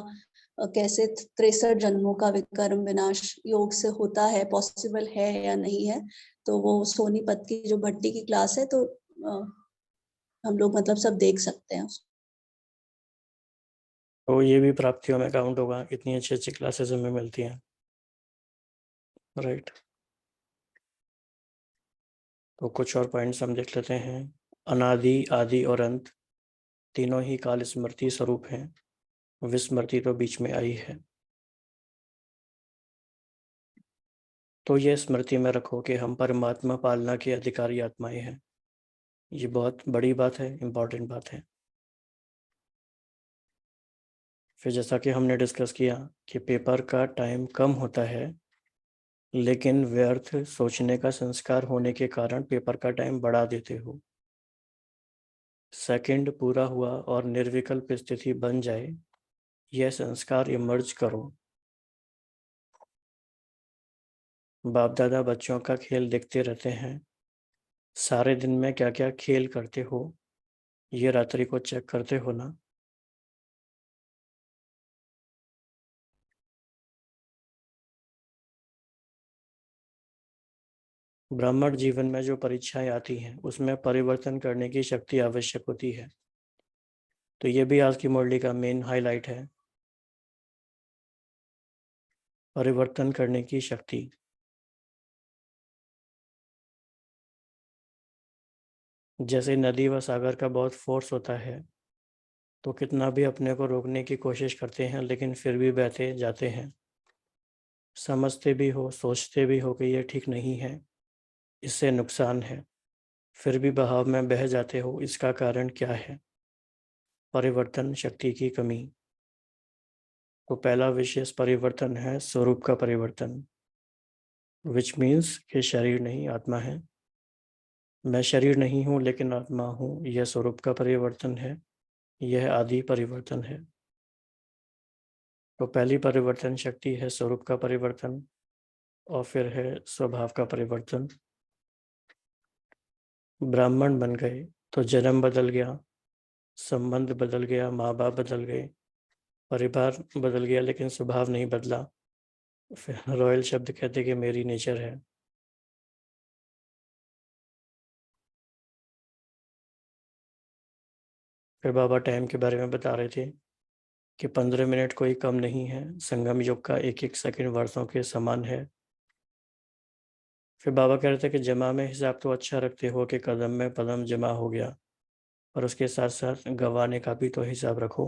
कैसे 63 जन्मों का विकर्म विनाश योग से होता है, पॉसिबल है या नहीं है। तो वो सोनीपत की जो भट्टी की क्लास है, तो हम लोग मतलब सब देख सकते हैं। तो ये भी प्राप्तियों में काउंट होगा, इतनी अच्छी अच्छी क्लासेस हमें मिलती हैं, राइट। तो कुछ और पॉइंट्स हम देख लेते हैं। अनादि, आदि और अंत तीनों ही काल स्मृति स्वरूप हैं, विस्मृति तो बीच में आई है। तो ये स्मृति में रखो कि हम परमात्मा पालना के अधिकारी आत्माएं हैं। ये बहुत बड़ी बात है, इम्पोर्टेंट बात है। फिर जैसा कि हमने डिस्कस किया कि पेपर का टाइम कम होता है, लेकिन व्यर्थ सोचने का संस्कार होने के कारण पेपर का टाइम बढ़ा देते हो। सेकंड पूरा हुआ और निर्विकल्प स्थिति बन जाए, यह संस्कार इमर्ज करो। बाप दादा बच्चों का खेल देखते रहते हैं, सारे दिन में क्या क्या खेल करते हो, ये रात्रि को चेक करते हो ना। ब्राह्मण जीवन में जो परीक्षाएं आती हैं, उसमें परिवर्तन करने की शक्ति आवश्यक होती है। तो ये भी आज की मुरली का मेन हाईलाइट है, परिवर्तन करने की शक्ति। जैसे नदी व सागर का बहुत फोर्स होता है, तो कितना भी अपने को रोकने की कोशिश करते हैं, लेकिन फिर भी बहते जाते हैं। समझते भी हो, सोचते भी हो कि ये ठीक नहीं है, इससे नुकसान है, फिर भी बहाव में बह जाते हो। इसका कारण क्या है? परिवर्तन शक्ति की कमी। तो पहला विशेष परिवर्तन है स्वरूप का परिवर्तन, विच मीन्स कि शरीर नहीं आत्मा है। मैं शरीर नहीं हूँ लेकिन आत्मा हूँ, यह स्वरूप का परिवर्तन है, यह आदि परिवर्तन है। तो पहली परिवर्तन शक्ति है स्वरूप का परिवर्तन, और फिर है स्वभाव का परिवर्तन। ब्राह्मण बन गए तो जन्म बदल गया, संबंध बदल गया, माँ बाप बदल गए, परिवार बदल गया, लेकिन स्वभाव नहीं बदला। फिर रॉयल शब्द कहते कि मेरी नेचर है। फिर बाबा टाइम के बारे में बता रहे थे कि 15 मिनट कोई कम नहीं है, संगम युग का एक एक सेकंड वर्षों के समान है। फिर बाबा कह रहे थे कि जमा में हिसाब तो अच्छा रखते हो कि कदम में पदम जमा हो गया, पर उसके साथ साथ गंवाने का भी तो हिसाब रखो।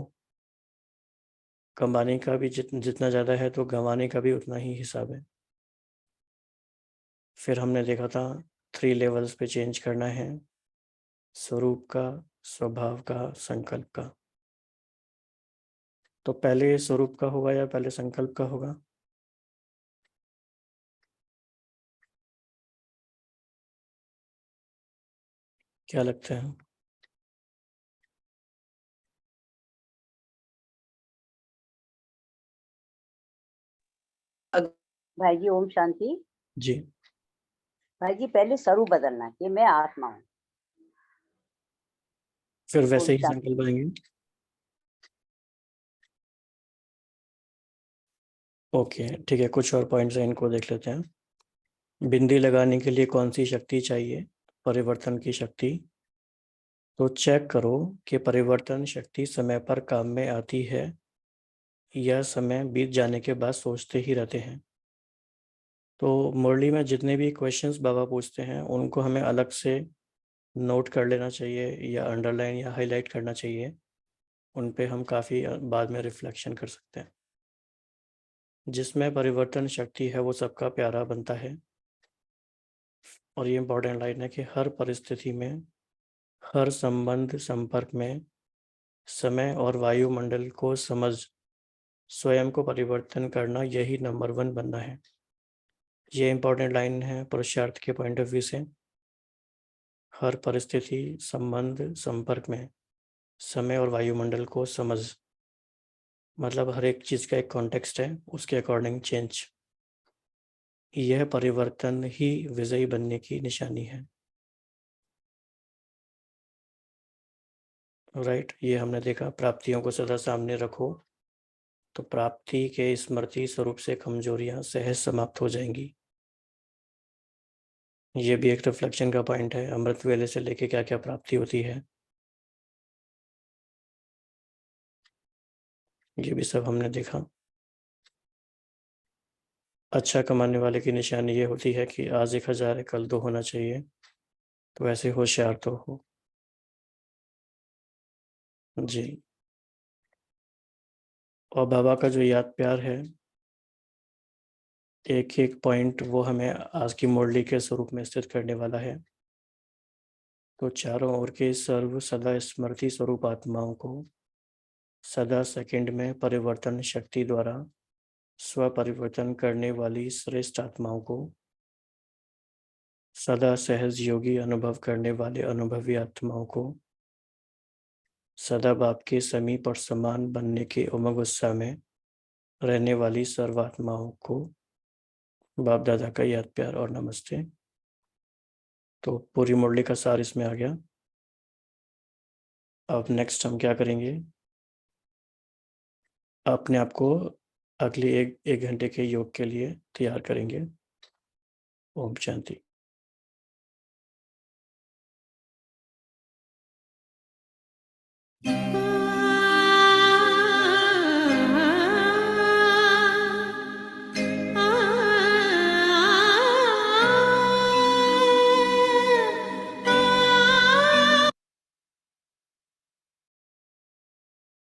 कमाने का भी जितना ज़्यादा है, तो गंवाने का भी उतना ही हिसाब है। फिर हमने देखा था 3 लेवल्स पे चेंज करना है, स्वरूप का, स्वभाव का, संकल्प का। तो पहले स्वरूप का होगा या पहले संकल्प का होगा? क्या लगता है? भाई जी ओम शांति। जी। भाई जी पहले स्वरूप बदलना है कि मैं आत्मा हूँ, फिर वैसे ओम ही शांति। संकल्प आएंगे। ओके, ठीक है, कुछ और पॉइंट्स हैं, इनको देख लेते हैं। बिंदी लगाने के लिए कौन सी शक्ति चाहिए? परिवर्तन की शक्ति। तो चेक करो कि परिवर्तन शक्ति समय पर काम में आती है या समय बीत जाने के बाद सोचते ही रहते हैं। तो मुरली में जितने भी क्वेश्चंस बाबा पूछते हैं, उनको हमें अलग से नोट कर लेना चाहिए या अंडरलाइन या हाईलाइट करना चाहिए। उन पे हम काफ़ी बाद में रिफ्लेक्शन कर सकते हैं। जिसमें परिवर्तन शक्ति है वो सबका प्यारा बनता है। और ये इम्पोर्टेंट लाइन है कि हर परिस्थिति में, हर संबंध संपर्क में समय और वायुमंडल को समझ स्वयं को परिवर्तन करना, यही नंबर 1 बनना है। ये इम्पोर्टेंट लाइन है पुरुषार्थ के पॉइंट ऑफ व्यू से। हर परिस्थिति, संबंध, संपर्क में समय और वायुमंडल को समझ, मतलब हर एक चीज़ का एक कॉन्टेक्स्ट है, उसके अकॉर्डिंग चेंज। यह परिवर्तन ही विजयी बनने की निशानी है। राइट, ये हमने देखा। प्राप्तियों को सदा सामने रखो तो प्राप्ति के स्मृति स्वरूप से कमजोरियां सहज समाप्त हो जाएंगी। ये भी एक रिफ्लेक्शन का पॉइंट है। अमृत वेले से लेके क्या क्या प्राप्ति होती है, ये भी सब हमने देखा। अच्छा कमाने वाले की निशानी ये होती है कि आज 1000 है, कल 2 होना चाहिए। तो ऐसे होशियार तो हो जी। और बाबा का जो याद प्यार है, एक एक पॉइंट वो हमें आज की मुरली के स्वरूप में स्थित करने वाला है। तो चारों ओर के सर्व सदा स्मृति स्वरूप आत्माओं को सदा सेकंड में परिवर्तन शक्ति द्वारा स्व परिवर्तन करने वाली श्रेष्ठ आत्माओं को सदा सहज योगी अनुभव करने वाले अनुभवी आत्माओं को सदा बाप के समीप और समान बनने के उमंग उत्साह में रहने वाली सर्वात्माओं को बाप दादा का याद प्यार और नमस्ते। तो पूरी मुरली का सार इसमें आ गया। अब नेक्स्ट हम क्या करेंगे, अपने आप को अगले एक घंटे के योग के लिए तैयार करेंगे। ओम शांति।